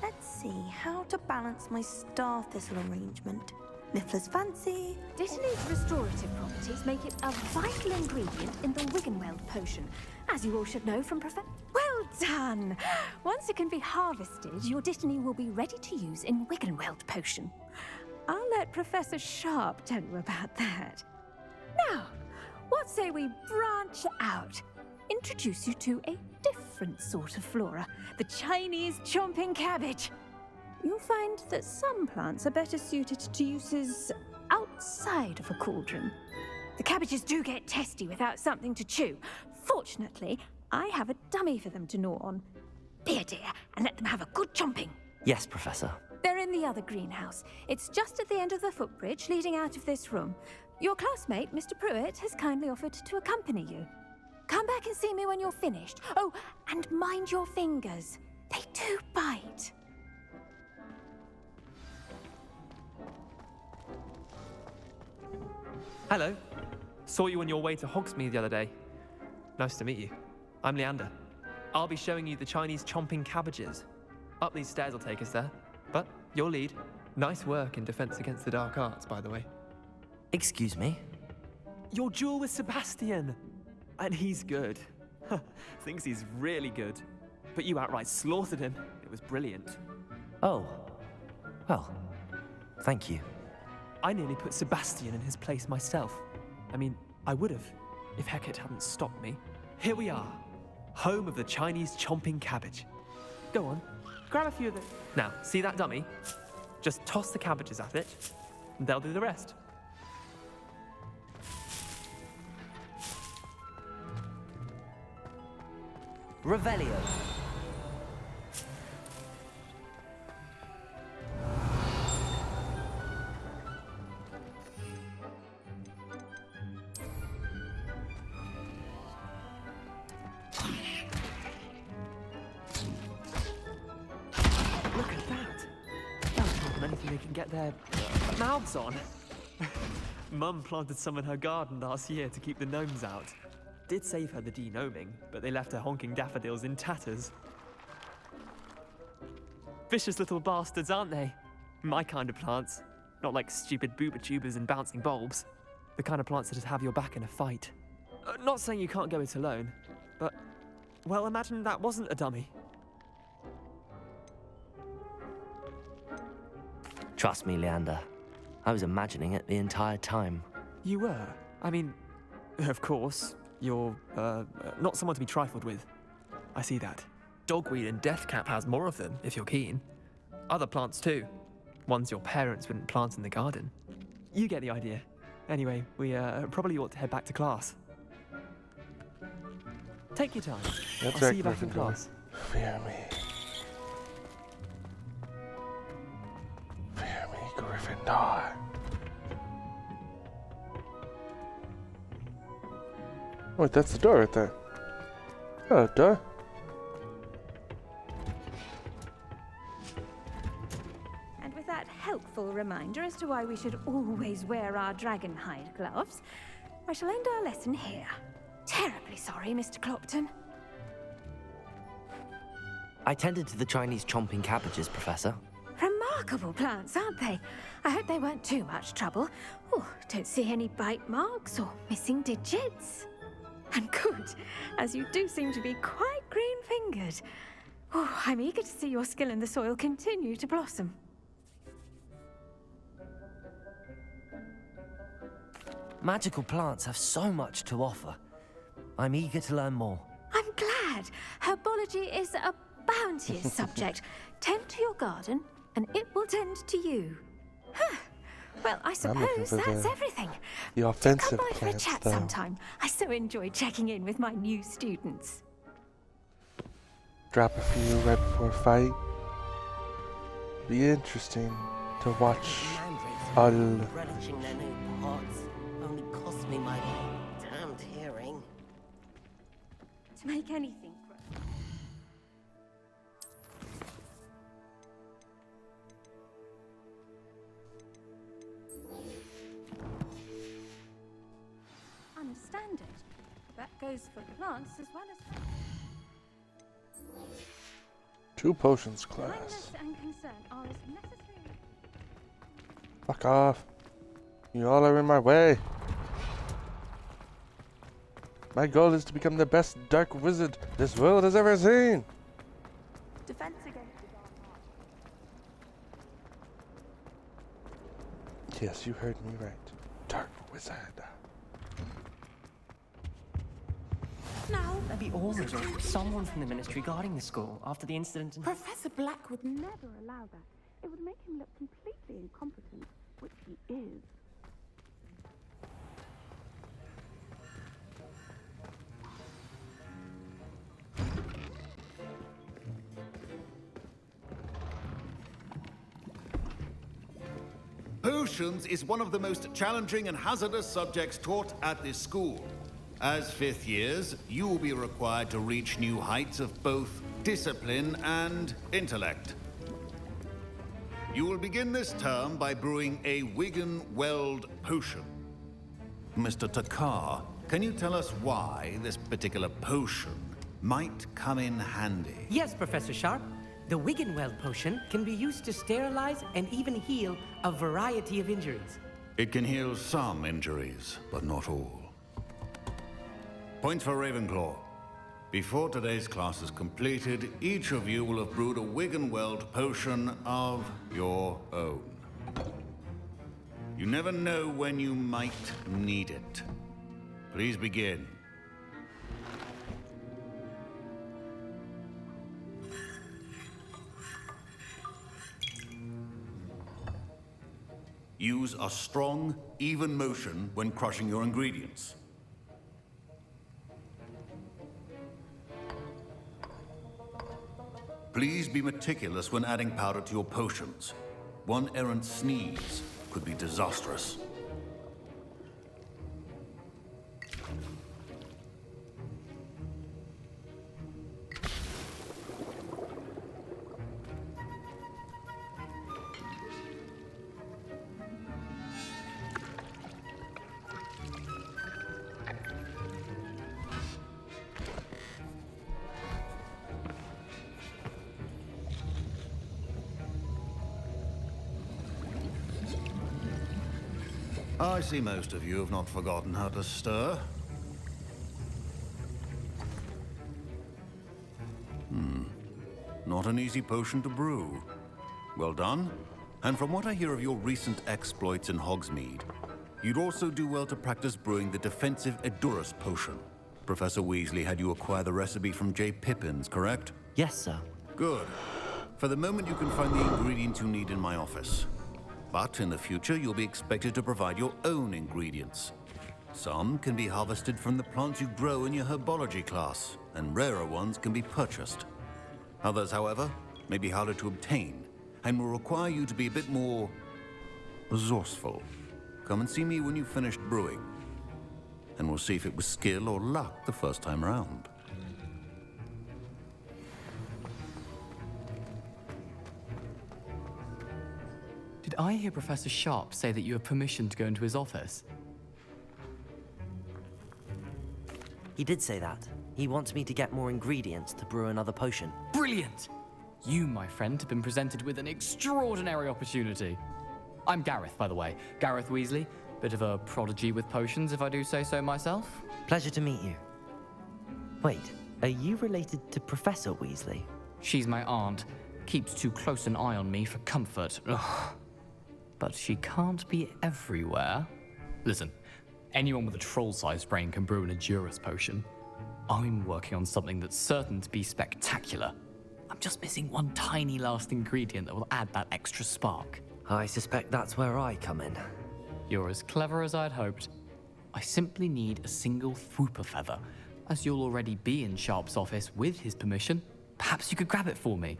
Let's see how to balance my star thistle arrangement. Niffler's fancy. Dittany's restorative properties make it a vital ingredient in the Wiggenweld potion, as you all should know from Well done! Once it can be harvested, your dittany will be ready to use in Wiggenweld potion. I'll let Professor Sharp tell you about that. Now, what say say we branch out. Introduce you to a different sort of flora, the Chinese chomping cabbage. You'll find that some plants are better suited to uses outside of a cauldron. The cabbages do get testy without something to chew. Fortunately, I have a dummy for them to gnaw on. Be a dear and let them have a good chomping. Yes, Professor. They're in the other greenhouse. It's just at the end of the footbridge leading out of this room. Your classmate, Mr. Pruitt, has kindly offered to accompany you. Come back and see me when you're finished. Oh, and mind your fingers. They do bite. Hello. Saw you on your way to Hogsmeade the other day. Nice to meet you. I'm Leander. I'll be showing you the Chinese chomping cabbages. Up these stairs will take us there. But your lead. Nice work in Defense Against the Dark Arts, by the way. Excuse me? Your duel with Sebastian. And he's good. Thinks he's really good. But you outright slaughtered him. It was brilliant. Oh. Well, thank you. I nearly put Sebastian in his place myself. I mean, I would have, if Hecate hadn't stopped me. Here we are, home of the Chinese chomping cabbage. Go on, grab a few of them. Now, see that dummy? Just toss the cabbages at it, and they'll do the rest. Revelio. Look at that. That's more than anything they can get their mouths on. Mum planted some in her garden last year to keep the gnomes out. Did save her the de-gnoming, but they left her honking daffodils in tatters. Vicious little bastards, aren't they? My kind of plants. Not like stupid booba tubers and bouncing bulbs. The kind of plants that just have your back in a fight. Not saying you can't go it alone, but, well, imagine that wasn't a dummy. Trust me, Leander. I was imagining it the entire time. You were? I mean, of course, you're, not someone to be trifled with. I see that. Dogweed and deathcap has more of them, if you're keen. Other plants too. Ones your parents wouldn't plant in the garden. You get the idea. Anyway, we probably ought to head back to class. Take your time. I'll see you back in class. Fear me. Fear me, Gryffindor. Wait, that's the door right there. Hello, door. And with that helpful reminder as to why we should always wear our dragon hide gloves, I shall end our lesson here. Terribly sorry, Mr. Clopton. I tended to the Chinese chomping cabbages, Professor. Remarkable plants, aren't they? I hope they weren't too much trouble. Oh, don't see any bite marks or missing digits. And good, as you do seem to be quite green-fingered. Oh, I'm eager to see your skill in the soil continue to blossom. Magical plants have so much to offer. I'm eager to learn more. I'm glad. Herbology is a bounteous subject. Tend to your garden, and it will tend to you. Huh. Well, I suppose that's everything. The offensive Come by for a plants, chat though. sometime. I so enjoy checking in with my new students. Drop a few right before a fight. Be interesting to watch all. Relishing their new pots only cost me my damned hearing. To make anything grow. Understand it. That goes for plants as well as... 2 potions class. Kindness and concern are as necessary. Fuck off. You all are in my way. My goal is to become the best dark wizard this world has ever seen. Defense against the dark arts. Yes, you heard me right. Dark wizard. now? Maybe Ormond or someone from the ministry guarding the school after the incident in... Professor Black would never allow that. It would make him look completely incompetent, which he is. Potions is one of the most challenging and hazardous subjects taught at this school. As fifth years, you will be required to reach new heights of both discipline and intellect. You will begin this term by brewing a Wigan Weld potion. Mr. Takar, can you tell us why this particular potion might come in handy? Yes, Professor Sharp. The Wiggenweld potion can be used to sterilize and even heal a variety of injuries. It can heal some injuries, but not all. Points for Ravenclaw. Before today's class is completed, each of you will have brewed a Wiggenweld potion of your own. You never know when you might need it. Please begin. Use a strong, even motion when crushing your ingredients. Please be meticulous when adding powder to your potions. One errant sneeze could be disastrous. I see most of you have not forgotten how to stir. Not an easy potion to brew. Well done. And from what I hear of your recent exploits in Hogsmeade, you'd also do well to practice brewing the defensive Edurus potion. Professor Weasley had you acquire the recipe from J. Pippins, correct? Yes, sir. Good. For the moment, you can find the ingredients you need in my office. But in the future, you'll be expected to provide your own ingredients. Some can be harvested from the plants you grow in your herbology class, and rarer ones can be purchased. Others, however, may be harder to obtain, and will require you to be a bit more resourceful. Come and see me when you've finished brewing, and we'll see if it was skill or luck the first time around. Did I hear Professor Sharp say that you have permission to go into his office? He did say that. He wants me to get more ingredients to brew another potion. Brilliant! You, my friend, have been presented with an extraordinary opportunity. I'm Gareth, by the way. Gareth Weasley. Bit of a prodigy with potions, if I do say so myself. Pleasure to meet you. Wait, are you related to Professor Weasley? She's my aunt. Keeps too close an eye on me for comfort. Ugh. But she can't be everywhere. Listen, anyone with a troll-sized brain can brew an Edurus potion. I'm working on something that's certain to be spectacular. I'm just missing one tiny last ingredient that will add that extra spark. I suspect that's where I come in. You're as clever as I'd hoped. I simply need a single Fwooper feather. As you'll already be in Sharp's office with his permission, perhaps you could grab it for me.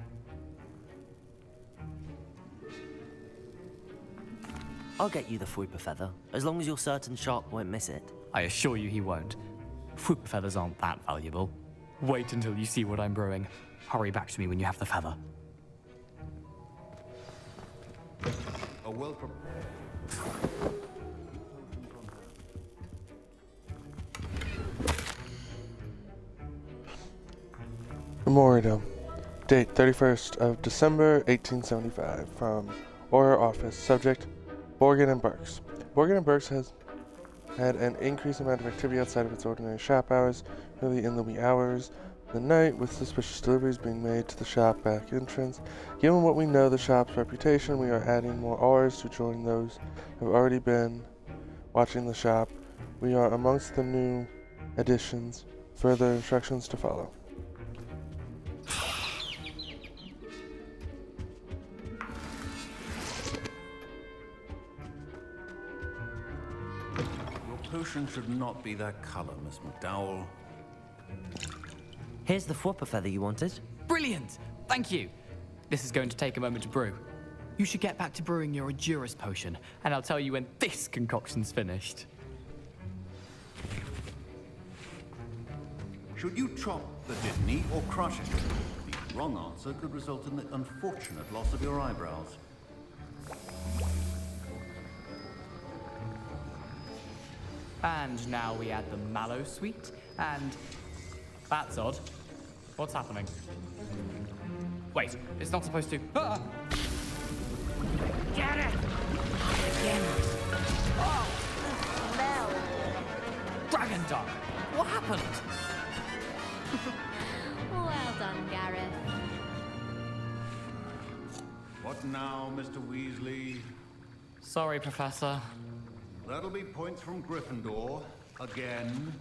I'll get you the Fwooper feather, as long as you're certain Sharp won't miss it. I assure you he won't. Fwooper feathers aren't that valuable. Wait until you see what I'm brewing. Hurry back to me when you have the feather. A well Memorandum. Date 31st of December 1875. From Auror Office. Subject Borgin and Burkes. Borgin and Burkes has had an increased amount of activity outside of its ordinary shop hours, really in the wee hours of the night, with suspicious deliveries being made to the shop back entrance. Given what we know of the shop's reputation, we are adding more hours to join those who have already been watching the shop. We are amongst the new additions Further instructions to follow. Your potion should not be that color, Miss McDowell. Here's the Fwopper feather you wanted. Brilliant! Thank you. This is going to take a moment to brew. You should get back to brewing your Edurus potion, and I'll tell you when this concoction's finished. Should you chop the Dittany or crush it? The wrong answer could result in the unfortunate loss of your eyebrows. And now we add the mallow sweet, and... That's odd. What's happening? Wait, it's not supposed to... Ah! Get it! Again. Oh! Dragon Dog! What happened? Well done, Gareth. What now, Mr. Weasley? Sorry, Professor. That'll be points from Gryffindor. Again.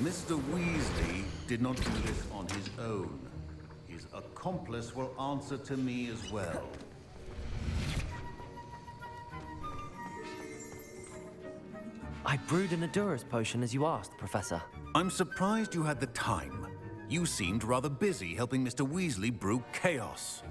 Mr. Weasley did not do this on his own. His accomplice will answer to me as well. I brewed an Edurus potion as you asked, Professor. I'm surprised you had the time. You seemed rather busy helping Mr. Weasley brew chaos.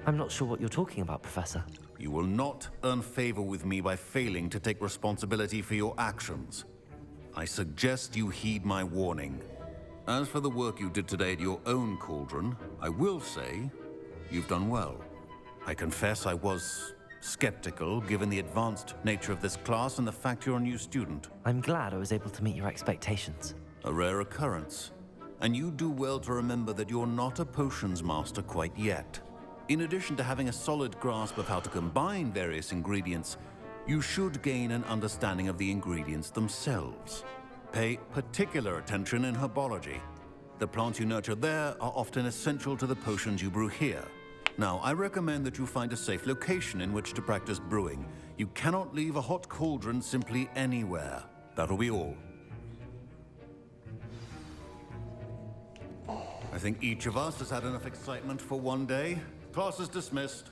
I'm not sure what you're talking about, Professor. You will not earn favor with me by failing to take responsibility for your actions. I suggest you heed my warning. As for the work you did today at your own cauldron, I will say you've done well. I confess I was skeptical, given the advanced nature of this class and the fact you're a new student. I'm glad I was able to meet your expectations. A rare occurrence. And you do well to remember that you're not a potions master quite yet. In addition to having a solid grasp of how to combine various ingredients, you should gain an understanding of the ingredients themselves. Pay particular attention in herbology. The plants you nurture there are often essential to the potions you brew here. Now, I recommend that you find a safe location in which to practice brewing. You cannot leave a hot cauldron simply anywhere. That'll be all. I think each of us has had enough excitement for one day. Class is dismissed.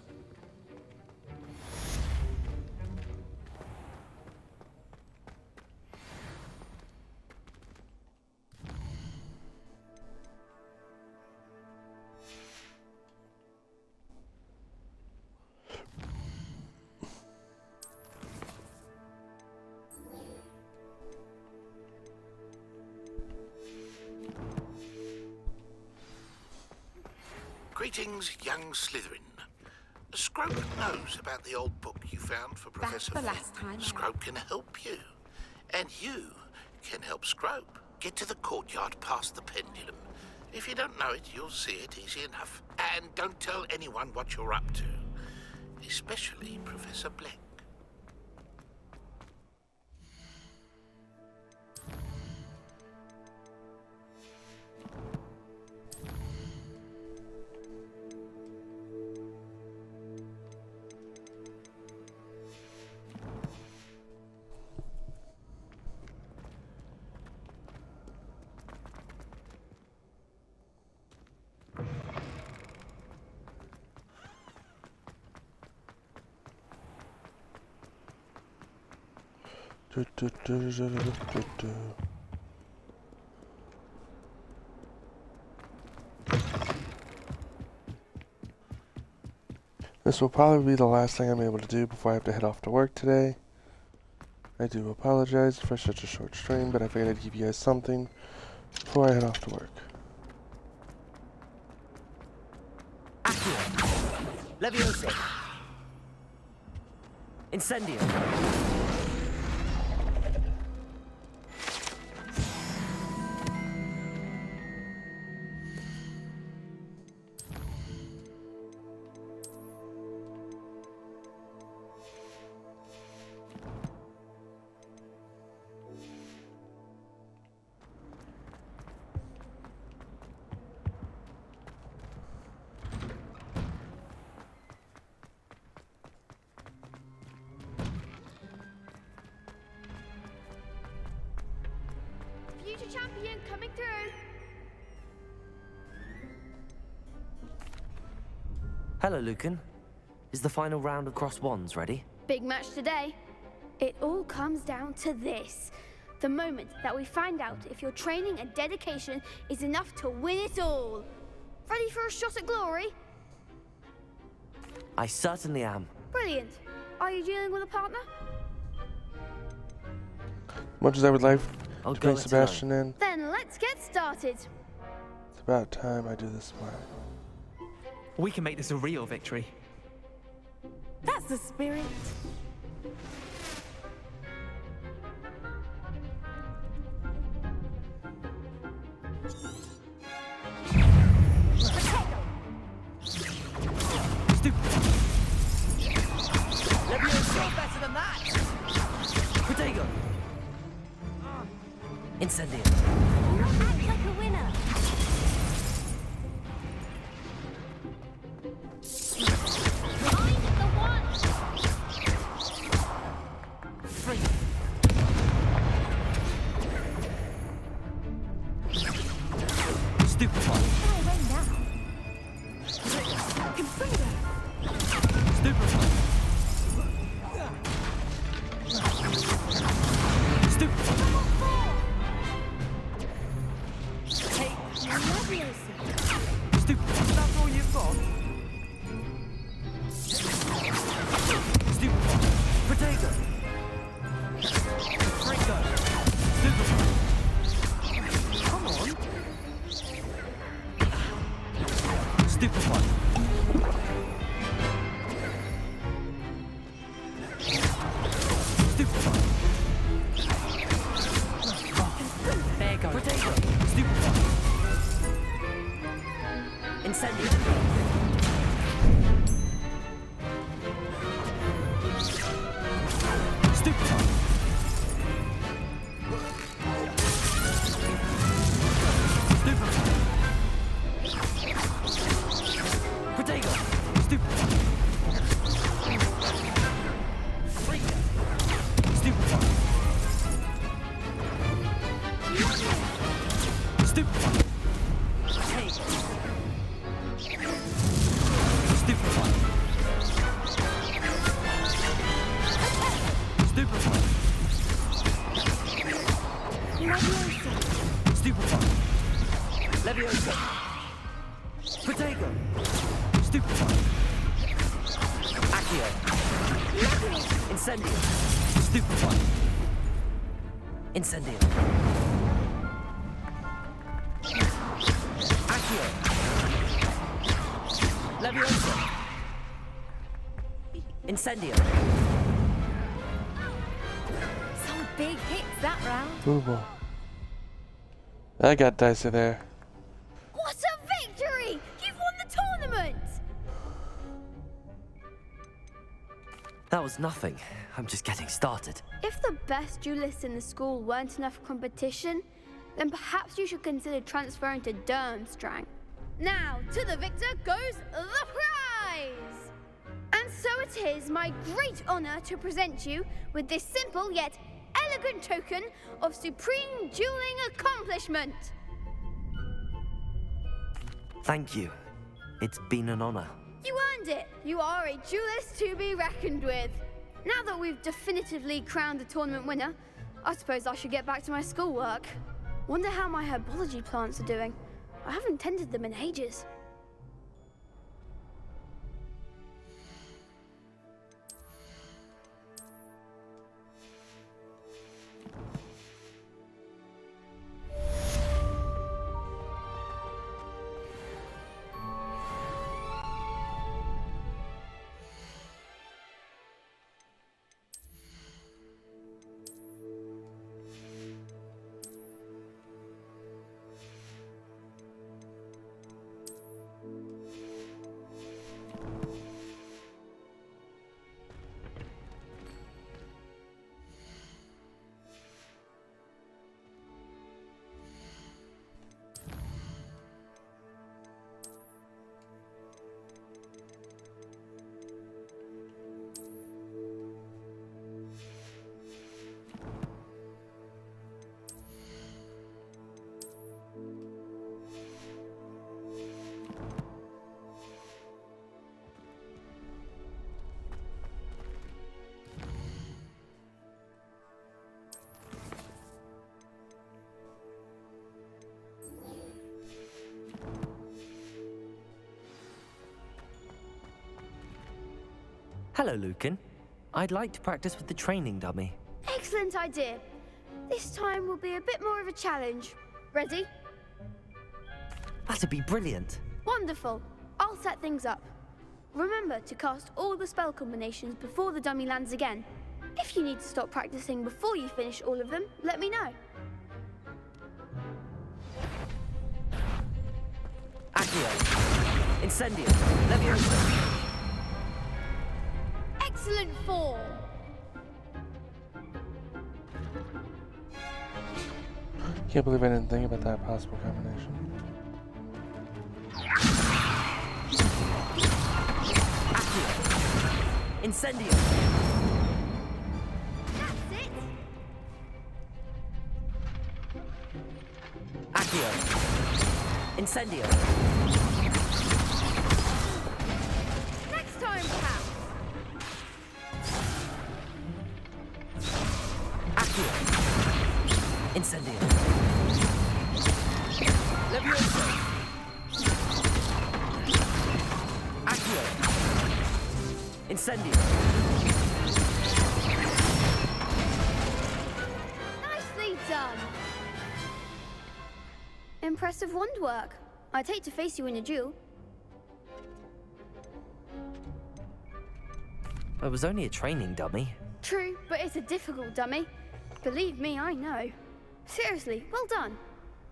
Greetings, young Slytherin. Scrope knows about the old book you found for Professor the Flynn. last time. Scrope can help you. And you can help Scrope. Get to the courtyard past the pendulum. If you don't know it, you'll see it easy enough. And don't tell anyone what you're up to. Especially Professor Black. This will probably be the last thing I'm able to do before I have to head off to work today. I do apologize for such a short stream, but I figured I'd give you guys something before I head off to work. Accio. Leviosa. Incendio. champion coming through. Hello, Lucan. Is the final round of cross wands ready? Big match today. It all comes down to this. The moment that we find out if your training and dedication is enough to win it all. Ready for a shot at glory? I certainly am. Brilliant. Are you dealing with a partner? Much as I would like I'll to go bring it Sebastian in, Then let's get started. it's about time I do this smart. We can make this a real victory. That's the spirit. Better than that! Protego! Incendio. Act like a winner. Find the one. Free. Stupefy. Stupefy. That's all you've got? Stupefy. Protego. Freako. Stupefy. Come on. Stupefy. Stupefy. There goes. Protego. Stupefy. Incendio. Stupefy. Stupefy. Protego. Stupefy. Freako. Stupefy. Stupefy. Take. Stupefy. Stupefy. Stupefy. Leviosa. Protego. Stupefy. Accio. Incendio. Stupefy. Incendio. Accio. Leviosa. Incendio. Some big hits that round. Ooh, boy. I got dicey there. What a victory! You've won the tournament! That was nothing. I'm just getting started. If the best duelists in the school weren't enough competition, then perhaps you should consider transferring to Durmstrang. Now, to the victor goes the prize! And so it is my great honor to present you with this simple yet elegant token of supreme dueling accomplishment. Thank you. It's been an honor. You earned it. You are a duelist to be reckoned with. Now that we've definitively crowned the tournament winner, I suppose I should get back to my schoolwork. Wonder how my herbology plants are doing. I haven't tended them in ages. Hello, Lucan. I'd like to practice with the training dummy. Excellent idea. This time will be a bit more of a challenge. Ready? That'd be brilliant. Wonderful. I'll set things up. Remember to cast all the spell combinations before the dummy lands again. If you need to stop practicing before you finish all of them, let me know. Accio. Incendio. Leviosa. Excellent form. Can't believe I didn't think about that possible combination. Accio. Incendio. That's it. Accio. Incendio. Next time, perhaps. Accio. Incendio. Leviosa. Accio. Incendio. Nicely done. Impressive wand work. I'd hate to face you in a duel. It was only a training dummy. True, but it's a difficult dummy. Believe me, I know. Seriously, well done.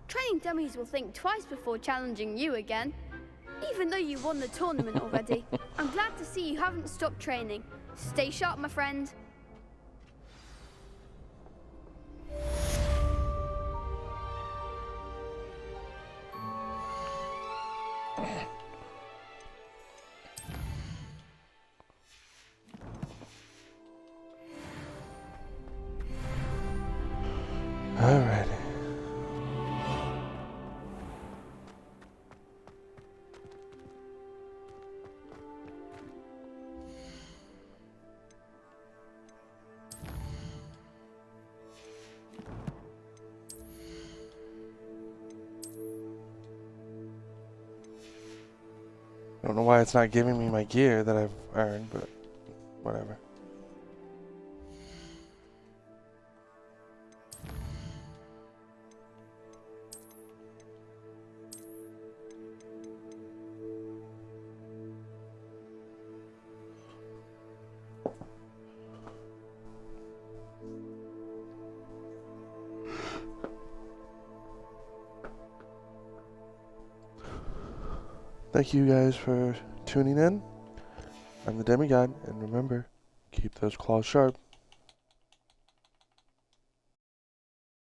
Training dummies will think twice before challenging you again. Even though you won the tournament already. I'm glad to see you haven't stopped training. Stay sharp, my friend. Alrighty. I don't know why it's not giving me my gear that I've earned, but whatever. Thank you guys for tuning in. I'm the Demigod, and remember, keep those claws sharp.